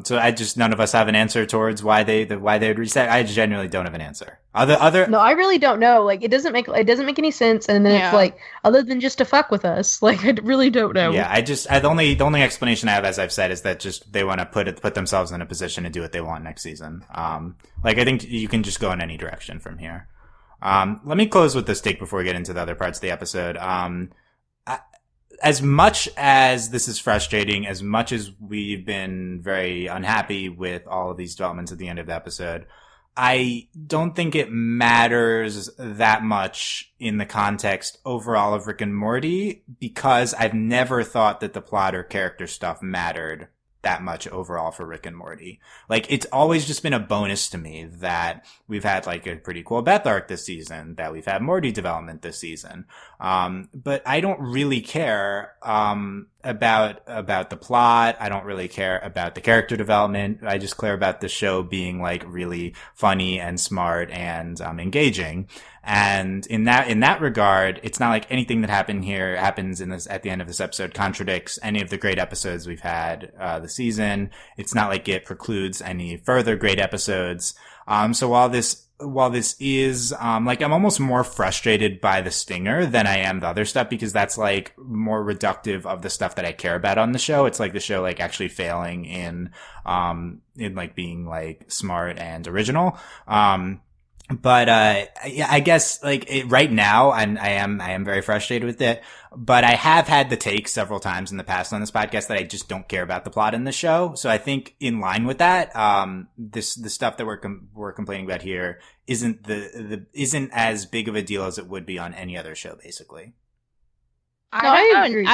S1: So none of us have an answer towards why they would reset. I genuinely don't have an answer.
S2: No, I really don't know. Like, it doesn't make any sense. And then it's like, other than just to fuck with us, like, I really don't know.
S1: Yeah, the only explanation I have, as I've said, is that just they want to put themselves in a position to do what they want next season. Like, I think you can just go in any direction from here. Let me close with this take before we get into the other parts of the episode. As much as this is frustrating, as much as we've been very unhappy with all of these developments at the end of the episode, I don't think it matters that much in the context overall of Rick and Morty, because I've never thought that the plot or character stuff mattered that much overall for Rick and Morty. Like, it's always just been a bonus to me that we've had like a pretty cool Beth arc this season, that we've had Morty development this season. But I don't really care, about the plot. I don't really care about the character development. I just care about the show being like really funny and smart and, engaging. And in that regard, it's not like anything that happens at the end of this episode contradicts any of the great episodes we've had, this season. It's not like it precludes any further great episodes. So while this is, like, I'm almost more frustrated by the stinger than I am the other stuff, because that's like more reductive of the stuff that I care about on the show. It's like the show like actually failing in like being like smart and original. But I guess like right now, I am very frustrated with it. But I have had the take several times in the past on this podcast that I just don't care about the plot in the show. So I think in line with that, the stuff that we're complaining about here isn't as big of a deal as it would be on any other show, basically.
S3: I agree.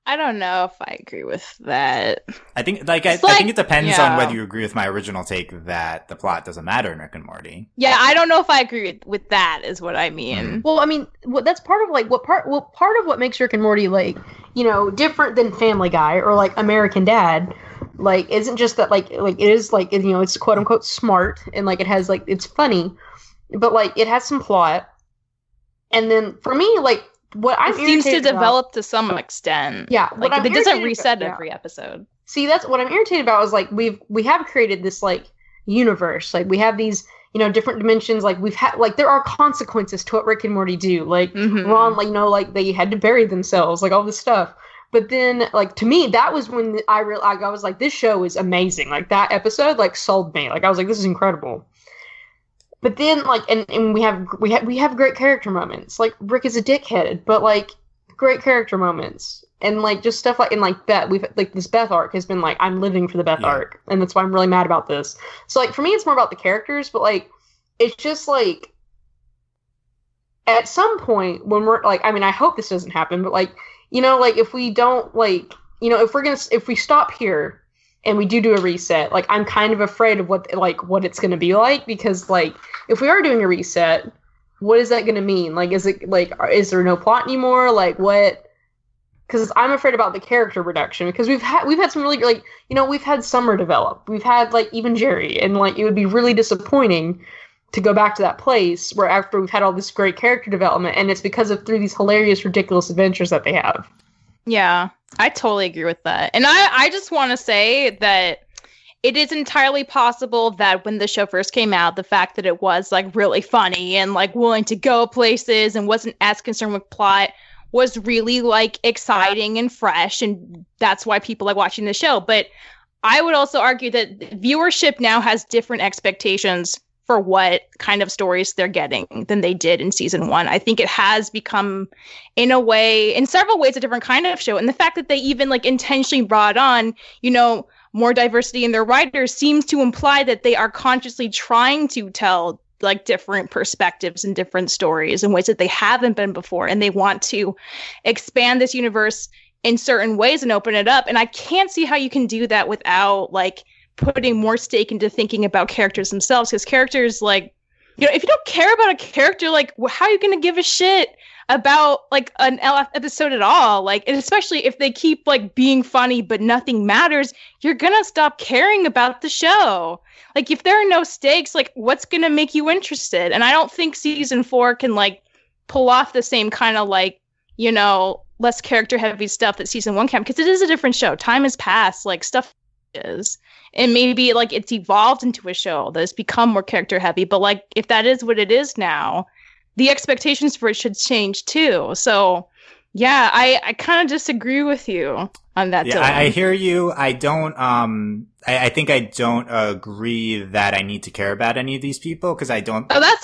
S3: I don't know if I agree with that.
S1: I think I think it depends on whether you agree with my original take that the plot doesn't matter in Rick and Morty.
S3: Yeah, I don't know if I agree with that, is what I mean.
S2: Mm-hmm. Well, I mean, that's part of like part of what makes Rick and Morty like, different than Family Guy or like American Dad. Like, isn't just that like it is like, it's quote unquote smart, and like it has like, it's funny, but like it has some plot. And then for me, like, what I
S3: seems to develop to some extent.
S2: Yeah,
S3: like it doesn't reset every episode.
S2: See, that's what I'm irritated about. Is like we have created this like universe. Like, we have these different dimensions. Like, we've had like, there are consequences to what Rick and Morty do. Like, Ron, like like they had to bury themselves. Like, all this stuff. But then, like, to me, that was when I was like, this show is amazing. Like, that episode like sold me. Like, I was like, this is incredible. But then, like, and we have great character moments. Like, Rick is a dickhead, but like, great character moments, and like just stuff like, and like Beth, we've like this Beth arc has been like, I'm living for the Beth arc, and that's why I'm really mad about this. So like, for me, it's more about the characters, but like, it's just like, at some point when we're like, I mean, I hope this doesn't happen, but like, like if we don't like, if we stop here and we do a reset, like, I'm kind of afraid of what it's going to be like, because like, if we are doing a reset, what is that going to mean? Like, is it like, is there no plot anymore? Like, what? Because I'm afraid about the character reduction, because we've had some really, like, we've had Summer develop, we've had like even Jerry, and like, it would be really disappointing to go back to that place where after we've had all this great character development, and it's because of through these hilarious, ridiculous adventures that they have.
S3: Yeah, I totally agree with that. And I just want to say that it is entirely possible that when the show first came out, the fact that it was like really funny and like willing to go places and wasn't as concerned with plot was really like exciting and fresh, and that's why people like watching the show. But I would also argue that viewership now has different expectations for what kind of stories they're getting than they did in season 1. I think it has become, in several ways, a different kind of show. And the fact that they even like intentionally brought on, more diversity in their writers seems to imply that they are consciously trying to tell like different perspectives and different stories in ways that they haven't been before. And they want to expand this universe in certain ways and open it up. And I can't see how you can do that without like putting more stake into thinking about characters themselves, because characters, like, if you don't care about a character, like, how are you going to give a shit about like an episode at all? Like, and especially if they keep like being funny but nothing matters, you're gonna stop caring about the show. Like, if there are no stakes, like, what's gonna make you interested? And I don't think season 4 can like pull off the same kind of like, less character heavy stuff that season 1 can, because it is a different show. Time has passed, like, stuff is. And maybe like it's evolved into a show that has become more character heavy. But like, if that is what it is now, the expectations for it should change too. So yeah, I kind of disagree with you on that.
S1: Yeah, I hear you. I don't, I think I don't agree that I need to care about any of these people, because I don't.
S3: Oh,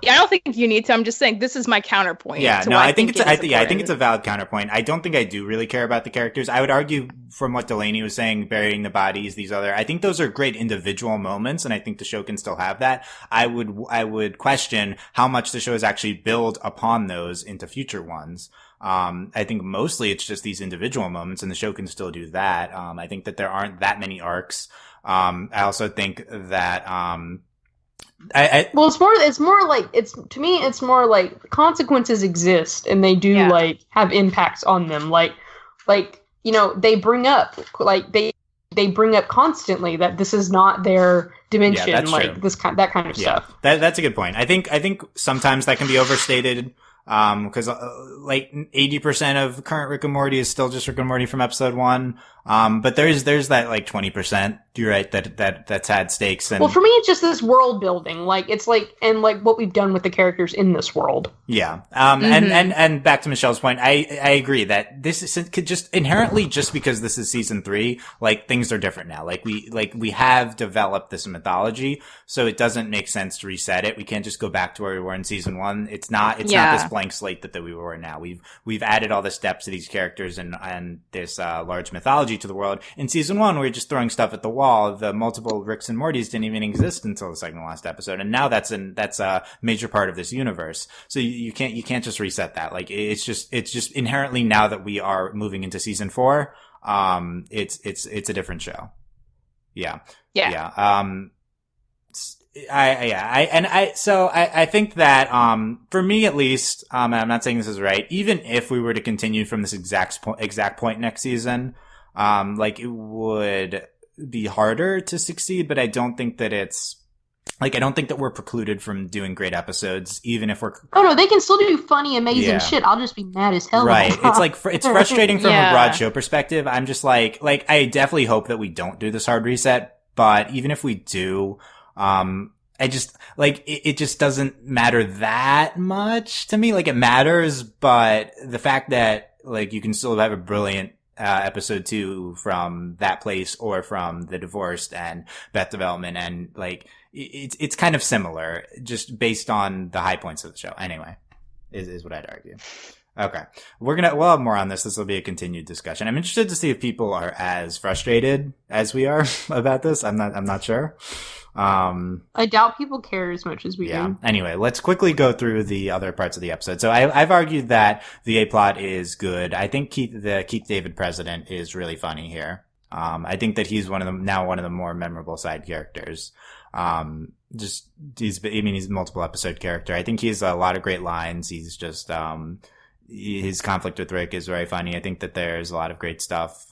S3: I don't think you need to. I'm just saying this is my counterpoint.
S1: Yeah, no, I think it's a valid counterpoint. I don't think I do really care about the characters. I would argue, from what Delaney was saying, burying the bodies, I think those are great individual moments, and I think the show can still have that. I would question how much the show has actually built upon those into future ones. I think mostly it's just these individual moments, and the show can still do that. I think that there aren't that many arcs. I also think that,
S2: it's more like consequences exist, and they do like have impacts on them. They bring up constantly that this is not their dimension, that kind of stuff.
S1: That's a good point. I think sometimes that can be overstated. Because, 80% of current Rick and Morty is still just Rick and Morty from episode 1. But there's that, like, 20%, you're right, that's had stakes. And,
S2: well, for me, it's just this world building. Like, it's like, and like what we've done with the characters in this world.
S1: Yeah. And back to Michelle's point, I agree that this could just inherently, just because this is season 3, like, things are different now. We have developed this mythology, so it doesn't make sense to reset it. We can't just go back to where we were in season 1. It's not this blank slate that we were now. We've added all this depth to these characters and this, large mythology to the world. In season 1, we were just throwing stuff at the wall. The multiple Ricks and Mortys didn't even exist until the second to last episode, and now that's a major part of this universe. So you can't just reset that. Like, it's just inherently, now that we are moving into season 4, it's a different show. Yeah. I think that, for me at least, and I'm not saying this is right, even if we were to continue from this exact point next season, it would be harder to succeed, but I don't think that I don't think that we're precluded from doing great episodes, even if we're.
S2: Oh no, they can still do funny, amazing shit. I'll just be mad as hell.
S1: Right. It's frustrating from a broad show perspective. I'm just like, I definitely hope that we don't do this hard reset, but even if we do, I just, it just doesn't matter that much to me. Like, it matters, but the fact that, you can still have a brilliant, episode 2 from That Place or from The Divorced and Beth Development, and, it's kind of similar, just based on the high points of the show. Anyway, is what I'd argue. Okay. We'll have more on this. This will be a continued discussion. I'm interested to see if people are as frustrated as we are about this. I'm not sure.
S2: I doubt people care as much as we do.
S1: Anyway, let's quickly go through the other parts of the episode. So I've argued that the A plot is good. I think the Keith David president is really funny here. I think that he's one of the more memorable side characters. He's a multiple episode character. I think he has a lot of great lines. He's just, his conflict with Rick is very funny. I think that there's a lot of great stuff,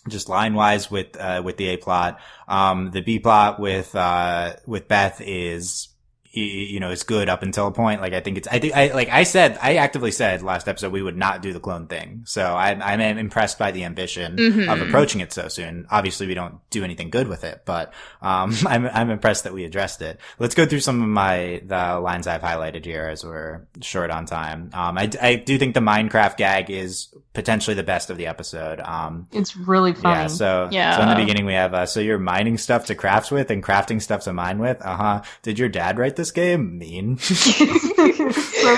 S1: just line wise with the A plot. The B plot with Beth is, is good up until a point. Like, I think I actively said last episode we would not do the clone thing. So I'm impressed by the ambition of approaching it so soon. Obviously we don't do anything good with it, but, I'm impressed that we addressed it. Let's go through some of the lines I've highlighted here as we're short on time. I do think the Minecraft gag is potentially the best of the episode.
S2: It's really funny.
S1: Yeah. So in the beginning we have, so you're mining stuff to craft with and crafting stuff to mine with. Did your dad write this game? Mean.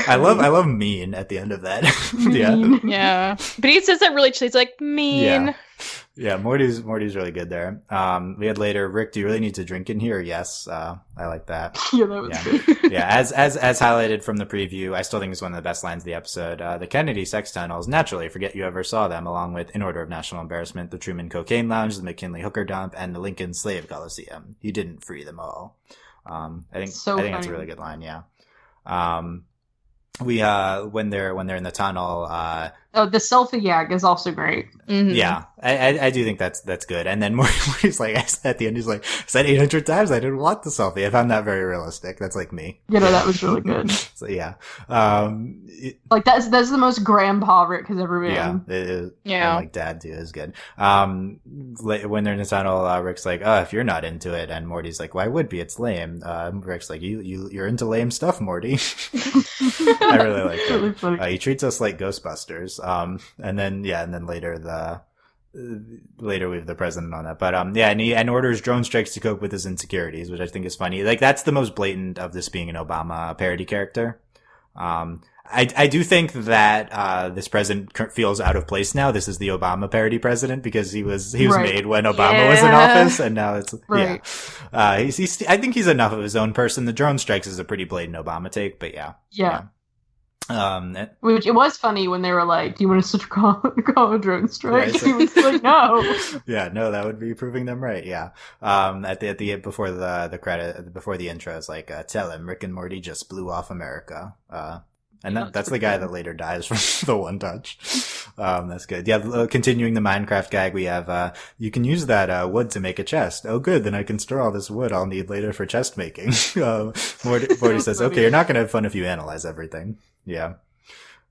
S1: I love mean at the end of that.
S3: Yeah. But he says that really chill. He's like, mean.
S1: Yeah, Morty's really good there. We had later, Rick, do you really need to drink in here? Yes. I like that.
S2: Yeah, that was good.
S1: Yeah, as highlighted from the preview, I still think it's one of the best lines of the episode. The Kennedy sex tunnels, naturally, forget you ever saw them, along with In Order of National Embarrassment, the Truman Cocaine Lounge, the McKinley Hooker Dump, and the Lincoln Slave Coliseum. You didn't free them all. I think that's a really good line. Yeah. When they're in the tunnel,
S2: the selfie gag is also great.
S3: Mm-hmm.
S1: Yeah, I do think that's good. And then Morty's like, at the end, he's like, I said 800 times I didn't want the selfie. I found that very realistic. That's like me.
S2: That was really good.
S1: So yeah,
S2: that's the most grandpa Rick has ever been.
S1: Yeah, it is. Yeah, and like dad too is good. When they're in the tunnel, Rick's like, oh, if you're not into it, and Morty's like, why would be? It's lame. Rick's like, you're into lame stuff, Morty. I really like that. Really funny. He treats us like Ghostbusters. And then later we have the president on that, but and orders drone strikes to cope with his insecurities, which I think is funny. Like, that's the most blatant of this being an Obama parody character. I do think that this president feels out of place now. This is the Obama parody president because he was made when Obama was in office, and now it's I think he's enough of his own person. The drone strikes is a pretty blatant Obama take, but yeah.
S2: Which it was funny when they were like, "Do you want us to call a drone strike?" He was like, "No."
S1: Yeah, no, that would be proving them right. Yeah. At the before the credit, before the intro, is like, "Tell him Rick and Morty just blew off America." And that's the guy that later dies from the one touch. That's good. Yeah, continuing the Minecraft gag, we have, you can use that, wood to make a chest. Oh, good. Then I can store all this wood I'll need later for chest making. Morty says, okay, you're not going to have fun if you analyze everything. Yeah.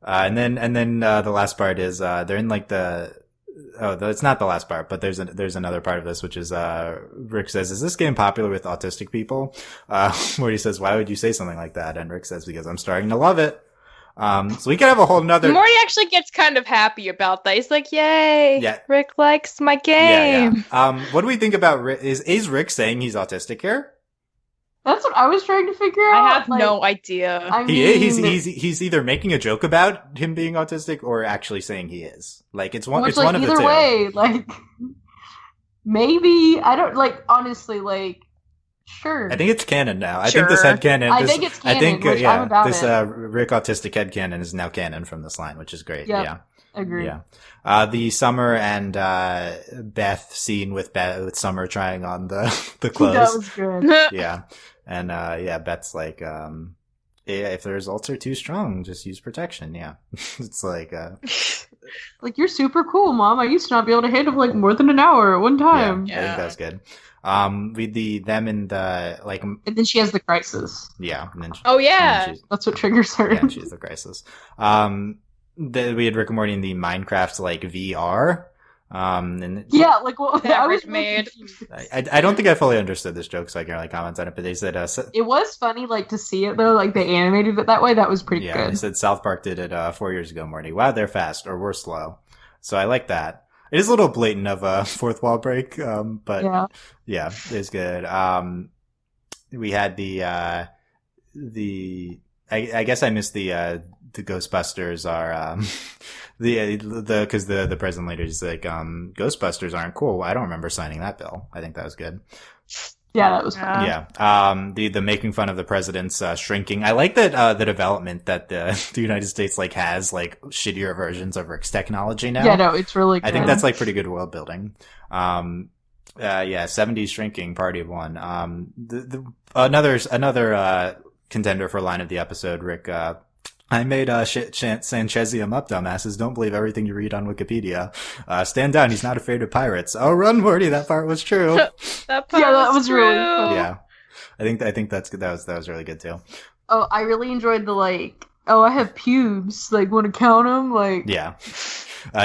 S1: And then the last part is, they're in like it's not the last part, but there's another part of this, which is, Rick says, is this game popular with autistic people? Morty says, why would you say something like that? And Rick says, because I'm starting to love it. So we can have a whole nother.
S3: Morty actually gets kind of happy about that. He's like, "Yay! Yeah. Rick likes my game."
S1: Yeah. What do we think about Rick? Is Rick saying he's autistic here?
S2: That's what I was trying to figure out.
S3: I have no idea.
S2: I mean,
S1: he's either making a joke about him being autistic or actually saying he is. Like, it's one of the two.
S2: Either way, like, maybe I don't honestly Sure.
S1: I think it's canon now. I think this headcanon.
S2: I think it's canon. I'm about
S1: this Rick autistic headcanon is now canon from this line, which is great.
S2: Yep.
S1: Yeah.
S2: Agree.
S1: Yeah. The Summer and Beth scene with Summer trying on the clothes.
S2: That was good.
S1: Yeah. And Beth's like, if the results are too strong, just use protection. Yeah. It's like
S2: you're super cool, Mom. I used to not be able to handle more than an hour at one time.
S1: Yeah. I think that's good. With them in the
S2: and then she has the crisis.
S1: Yeah. And then
S2: that's what triggers her.
S1: Yeah, she has the crisis. We had Rick and Morty in the Minecraft VR. And
S2: I was
S3: made.
S1: I don't think I fully understood this joke, so I can't really comment on it. But they said
S2: it was funny, to see it though. They animated it that way. That was pretty good.
S1: Yeah, they said South Park did it 4 years ago. Morty, wow, they're fast, or we're slow. So I like that. It is a little blatant of a fourth wall break, but yeah, it's good. We had I guess I missed the Ghostbusters are, because the president later is like, Ghostbusters aren't cool. I don't remember signing that bill. I think that was good.
S2: Yeah, that was fun.
S1: Yeah. The making fun of the president's, shrinking. I like that, the development that the United States, has, shittier versions of Rick's technology now.
S2: Yeah, no, it's really good.
S1: I think that's, pretty good world building. 70s shrinking, party of one. Another contender for line of the episode, Rick, I made Sanchezium up, dumbasses. Don't believe everything you read on Wikipedia. Stand down. He's not afraid of pirates. Oh, run, Morty. That part was true.
S3: That part was
S2: really funny.
S1: Yeah. I think that's good. That was really good too.
S2: Oh, I really enjoyed the like. Oh, I have pubes. Like, want to count them? Like,
S1: yeah.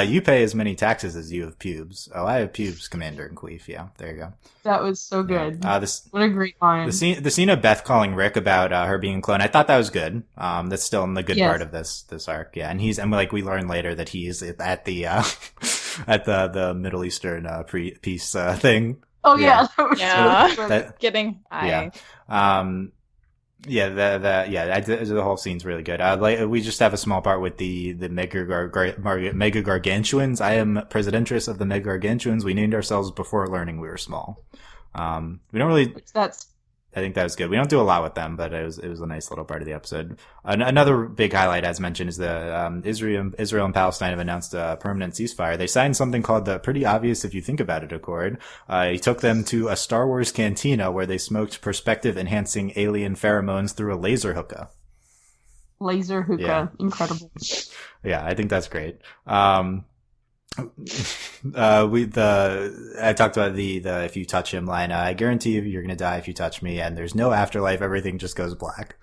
S1: You pay as many taxes as you have pubes. Oh, I have pubes, Commander in Queef. Yeah, there you go.
S2: That was so good.
S1: Yeah.
S2: What a great line.
S1: The scene of Beth calling Rick about her being a clone. I thought that was good. That's still in the good part of this arc. Yeah, and like we learn later that he's at the at the Middle Eastern peace thing.
S2: Oh yeah,
S3: Getting high.
S1: Yeah. The whole scene's really good. Like we just have a small part with the mega gargantuans. I am Presidentress of the mega gargantuans. We named ourselves before learning we were small. We don't really. I think that was good. We don't do a lot with them, but it was a nice little part of the episode. Another big highlight, as mentioned, is the Israel and Palestine have announced a permanent ceasefire. They signed something called the Pretty Obvious If You Think About It Accord. He took them to a Star Wars cantina where they smoked perspective-enhancing alien pheromones through a laser hookah.
S2: Laser hookah, yeah. Incredible.
S1: Yeah, I think that's great. I talked about the if you touch him line. I guarantee you're gonna die if you touch me, and there's no afterlife. Everything just goes black.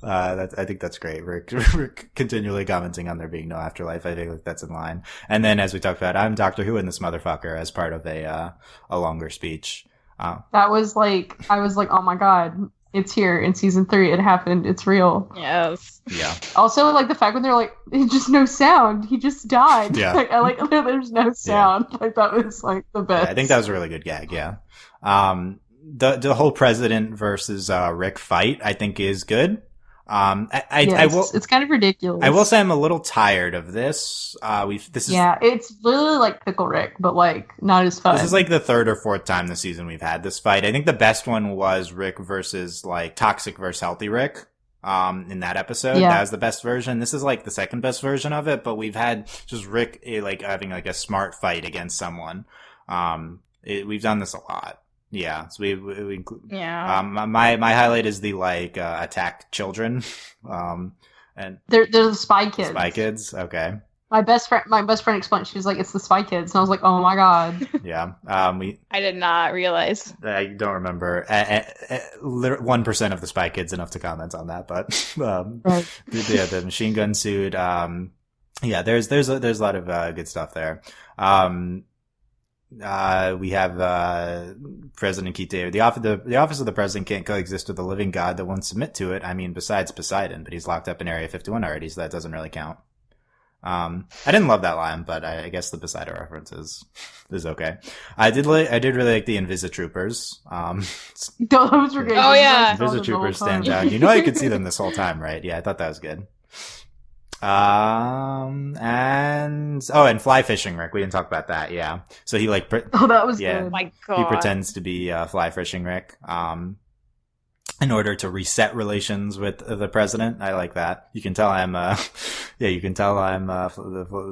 S1: I think that's great. Rick continually commenting on there being no afterlife. I think that's in line. And then, as we talked about, I'm Doctor Who in this motherfucker as part of a longer speech.
S2: That was like, I was like, oh my god. It's here in season 3. It happened. It's real.
S3: Yes.
S1: Yeah.
S2: Also, like the fact when they're like, just no sound. He just died.
S1: Yeah.
S2: Like, I like there's no sound. Yeah. Like that was like the best.
S1: Yeah, I think that was a really good gag. Yeah. The whole president versus Rick fight, I think, is good. I will.
S2: It's kind of ridiculous.
S1: I will say I'm a little tired of this.
S2: It's literally like Pickle Rick, but like not as fun.
S1: This is like the 3rd or 4th time this season we've had this fight. I think the best one was Rick versus like Toxic versus Healthy Rick. In that episode, that was the best version. This is like the 2nd best version of it, but we've had just Rick like having like a smart fight against someone. We've done this a lot. Yeah, so we include.
S3: Yeah.
S1: My highlight is the like attack children. And
S2: they're the spy kids.
S1: Spy kids. Okay.
S2: My best friend explained. She was like, "It's the spy kids," and I was like, "Oh my god."
S1: Yeah.
S3: I did not realize.
S1: I don't remember 1% of the spy kids enough to comment on that, but right. The machine gun suit. There's a lot of good stuff there. We have President Kite. The office of the president can't coexist with the living God that won't submit to it. I mean, besides Poseidon, but he's locked up in Area 51 already, so that doesn't really count. I didn't love that line, but I guess the Poseidon reference is okay. I did really like the Invisitroopers.
S2: Those were good.
S3: Oh yeah,
S1: Invisitroopers stands out. You know, I could see them this whole time, right? Yeah, I thought that was good. And fly fishing, Rick. We didn't talk about that. Yeah. So he like,
S2: that was good.
S3: Oh my God.
S1: He pretends to be, fly fishing Rick, in order to reset relations with the president. I like that. You can tell I'm,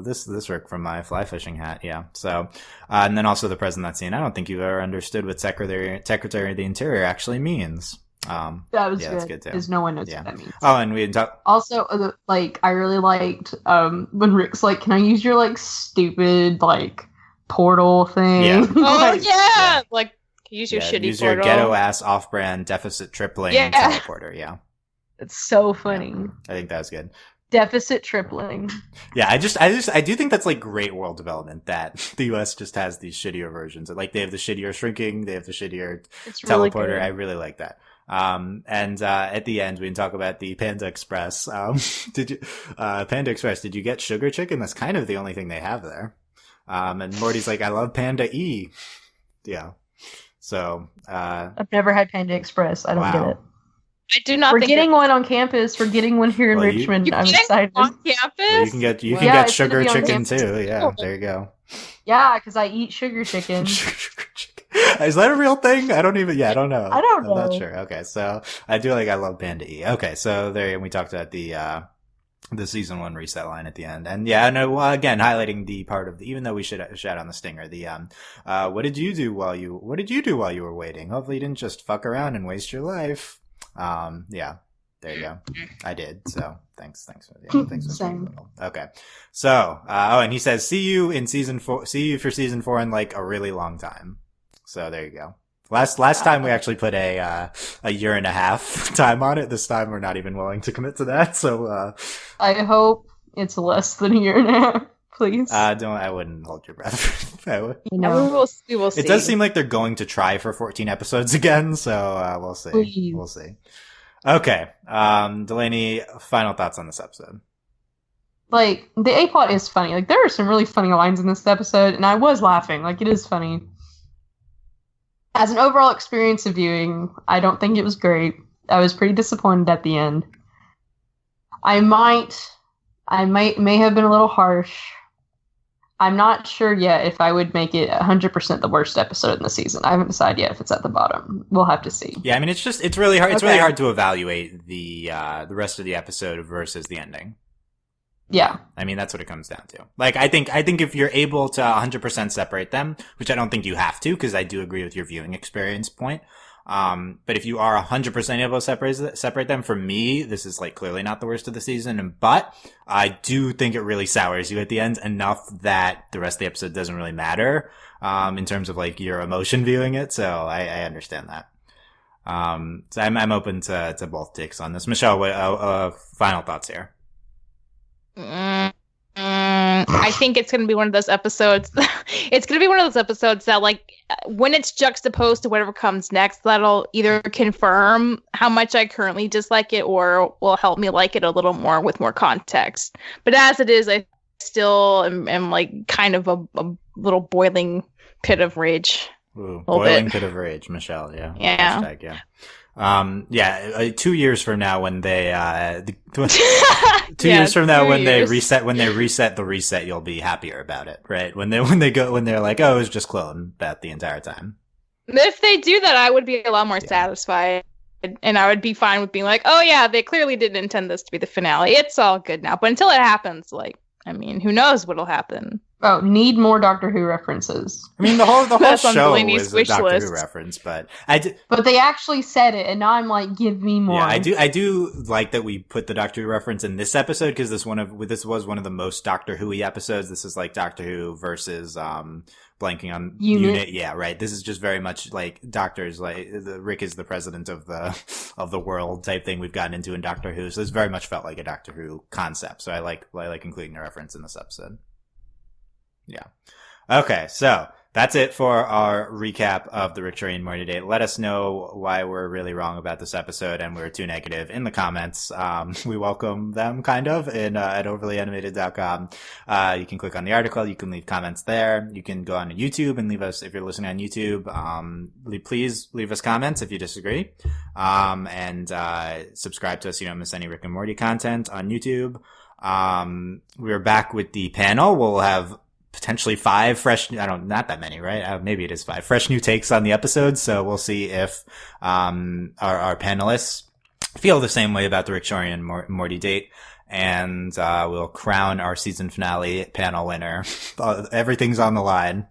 S1: this Rick from my fly fishing hat. Yeah. So, and then also the president that scene. I don't think you've ever understood what Secretary of the Interior actually means.
S2: That was good.
S1: That's good too.
S2: Because no one knows what that means.
S1: Oh, and we didn't talk.
S2: Also, like, I really liked when Rick's like, "Can I use your like stupid like portal thing?"
S1: Yeah.
S3: Oh like use your shitty
S1: use
S3: portal.
S1: Your ghetto ass off-brand deficit tripling teleporter. Yeah,
S2: it's so funny.
S1: Yeah, I think that was good.
S2: Deficit tripling.
S1: Yeah, I do think that's like great world development that the US just has these shittier versions. Like they have the shittier shrinking, they have the shittier teleporter. Really, I really like that. At the end, we can talk about the Panda Express. Panda Express, did you get sugar chicken? That's kind of the only thing they have there. And Morty's like, I love Panda E. Yeah. So,
S2: I've never had Panda Express. I don't get it.
S3: I do not.
S2: We're getting one on campus. We're getting one here in Richmond. I'm excited.
S3: On campus?
S1: Well, you can get sugar chicken too. Yeah, there you go.
S2: Yeah, because I eat sugar chicken.
S1: Is that a real thing? I don't know.
S2: I don't know.
S1: I'm not sure. Okay, so I love Panda E. Okay, so there, and we talked about the season 1 reset line at the end. And again, highlighting the part of even though we should shout on the stinger, what did you do while you were waiting? Hopefully you didn't just fuck around and waste your life. There you go. I did. So thanks for
S2: Same.
S1: Okay. So, and he says, see you for season 4 in like a really long time. So there you go. Last time we actually put a year and a half time on it. This time we're not even willing to commit to that. So
S2: I hope it's less than a year and a half, please.
S1: I wouldn't hold your breath.
S3: We will see.
S1: It does seem like they're going to try for 14 episodes again, so we'll see.
S2: Please.
S1: We'll see. Okay, Delaney, final thoughts on this episode.
S2: Like, the A-plot is funny. Like, there are some really funny lines in this episode, and I was laughing. Like, it is funny. As an overall experience of viewing, I don't think it was great. I was pretty disappointed at the end. I may have been a little harsh. I'm not sure yet if I would make it 100% the worst episode in the season. I haven't decided yet if it's at the bottom. We'll have to see.
S1: Yeah, I mean, it's really hard. It's really hard to evaluate the rest of the episode versus the ending.
S2: Yeah.
S1: I mean, that's what it comes down to. Like, I think if you're able to 100% separate them, which I don't think you have to, because I do agree with your viewing experience point. But if you are 100% able to separate them, for me, this is like clearly not the worst of the season. But I do think it really sours you at the end enough that the rest of the episode doesn't really matter, in terms of like your emotion viewing it. So I understand that. So I'm open to both takes on this. Michelle, what, final thoughts here?
S3: I think it's going to be one of those episodes. It's going to be one of those episodes that, like, when it's juxtaposed to whatever comes next, that'll either confirm how much I currently dislike it or will help me like it a little more with more context. But as it is, I still am like kind of a little boiling pit of rage.
S1: Ooh, boiling pit of rage, Michelle. Yeah.
S3: Yeah.
S1: Hashtag, yeah. 2 years from now when they, years from now when they reset the reset, you'll be happier about it, right? When they're like, oh, it was just clone that the entire time.
S3: If they do that, I would be a lot more satisfied. And I would be fine with being like, oh yeah, they clearly didn't intend this to be the finale. It's all good now. But until it happens, like, I mean, who knows what'll happen?
S2: Oh, need more Doctor Who references.
S1: I mean, the whole show
S3: Delaney's
S1: was a Doctor
S3: list.
S1: Who reference, but
S2: But they actually said it, and now I'm like, give me more.
S1: Yeah, I do like that we put the Doctor Who reference in this episode because this was one of the most Doctor Who-y episodes. This is like Doctor Who versus blanking on unit. Yeah, right. This is just very much like doctors, like Rick is the president of the world type thing we've gotten into in Doctor Who. So this very much felt like a Doctor Who concept. So I like including the reference in this episode. Yeah. Okay, so that's it for our recap of the Rickchurian Mortydate. Let us know why we're really wrong about this episode and we're too negative in the comments. We welcome them kind of at overlyanimated.com. You can click on the article. You can leave comments there. You can go on YouTube and leave us, if you're listening on YouTube, please leave us comments if you disagree. And subscribe to us so you don't miss any Rick and Morty content on YouTube. We're back with the panel. We'll have potentially 5 fresh, not that many, right? Maybe it is 5 fresh new takes on the episode. So we'll see if, our panelists feel the same way about the Rickchurian Mortydate. And, we'll crown our season finale panel winner. Everything's on the line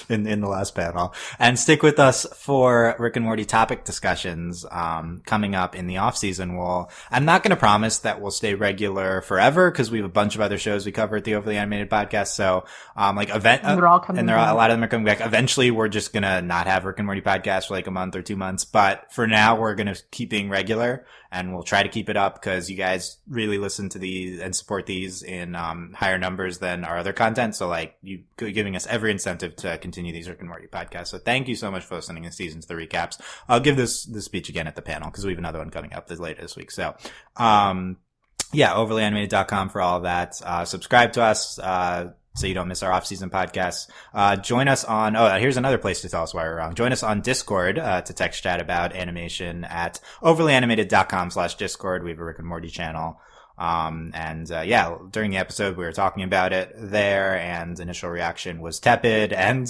S1: in the last panel. And stick with us for Rick and Morty topic discussions, coming up in the off season. I'm not going to promise that we'll stay regular forever because we have a bunch of other shows we cover at the Overly Animated podcast. So,
S2: they're all coming back.
S1: A lot of them are coming back. Eventually we're just going to not have Rick and Morty podcast for like a month or 2 months. But for now, we're going to keep being regular and we'll try to keep it up because you guys really listen to these and support these in, higher numbers than our other content. So like you giving us every incentive to continue these Rick and Morty podcasts. So thank you so much for listening this season to the recaps. I'll give this speech again at the panel because we have another one coming up later this week. So, overlyanimated.com for all of that. Subscribe to us, so you don't miss our off-season podcasts. Join us on, here's another place to tell us why we're wrong. Join us on Discord, to text chat about animation at overlyanimated.com/Discord. We have a Rick and Morty channel. During the episode we were talking about it there and initial reaction was tepid and,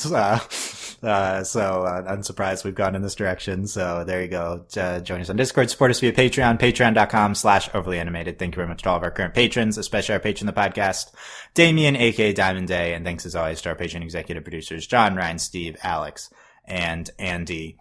S1: unsurprised we've gone in this direction. So there you go. Join us on Discord, support us via Patreon, patreon.com/overlyanimated. Thank you very much to all of our current patrons, especially our patron of the podcast, Damien, aka Diamond Day. And thanks as always to our patron executive producers, John, Ryan, Steve, Alex, and Andy.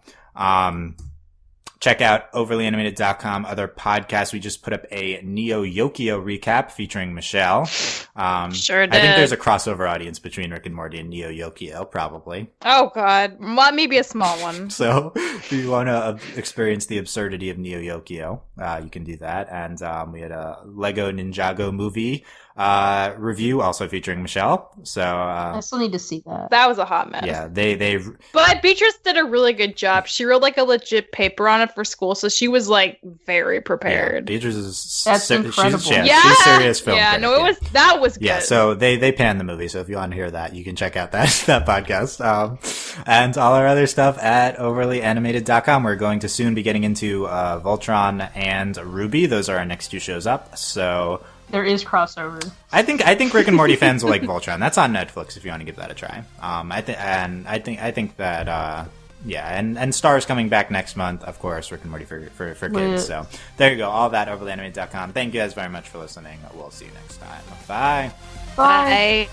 S1: Check out overlyanimated.com, other podcasts. We just put up a Neo Yokio recap featuring Michelle.
S3: Sure did.
S1: I think there's a crossover audience between Rick and Morty and Neo Yokio, probably.
S3: Oh, God. Maybe a small one.
S1: So if you want to experience the absurdity of Neo Yokio, you can do that. And we had a Lego Ninjago movie review also featuring Michelle. So
S2: I still need to see that.
S3: That was a hot mess.
S1: Yeah, they
S3: But Beatrice did a really good job. She wrote like a legit paper on it for school, so she was like very prepared.
S1: Yeah, Beatrice is
S2: That's incredible.
S1: She's a serious film critic.
S3: That was good.
S1: Yeah, so they panned the movie. So if you want to hear that, you can check out that podcast. And all our other stuff at overlyanimated.com. We're going to soon be getting into Voltron and Ruby. Those are our next 2 shows up. So
S2: there is crossover.
S1: I think Rick and Morty fans will like Voltron. That's on Netflix if you want to give that a try. I think that and Star's coming back next month, of course, Rick and Morty for kids. So there you go. All that overlyanimated.com. Thank you guys very much for listening. We'll see you next time. Bye.
S3: Bye.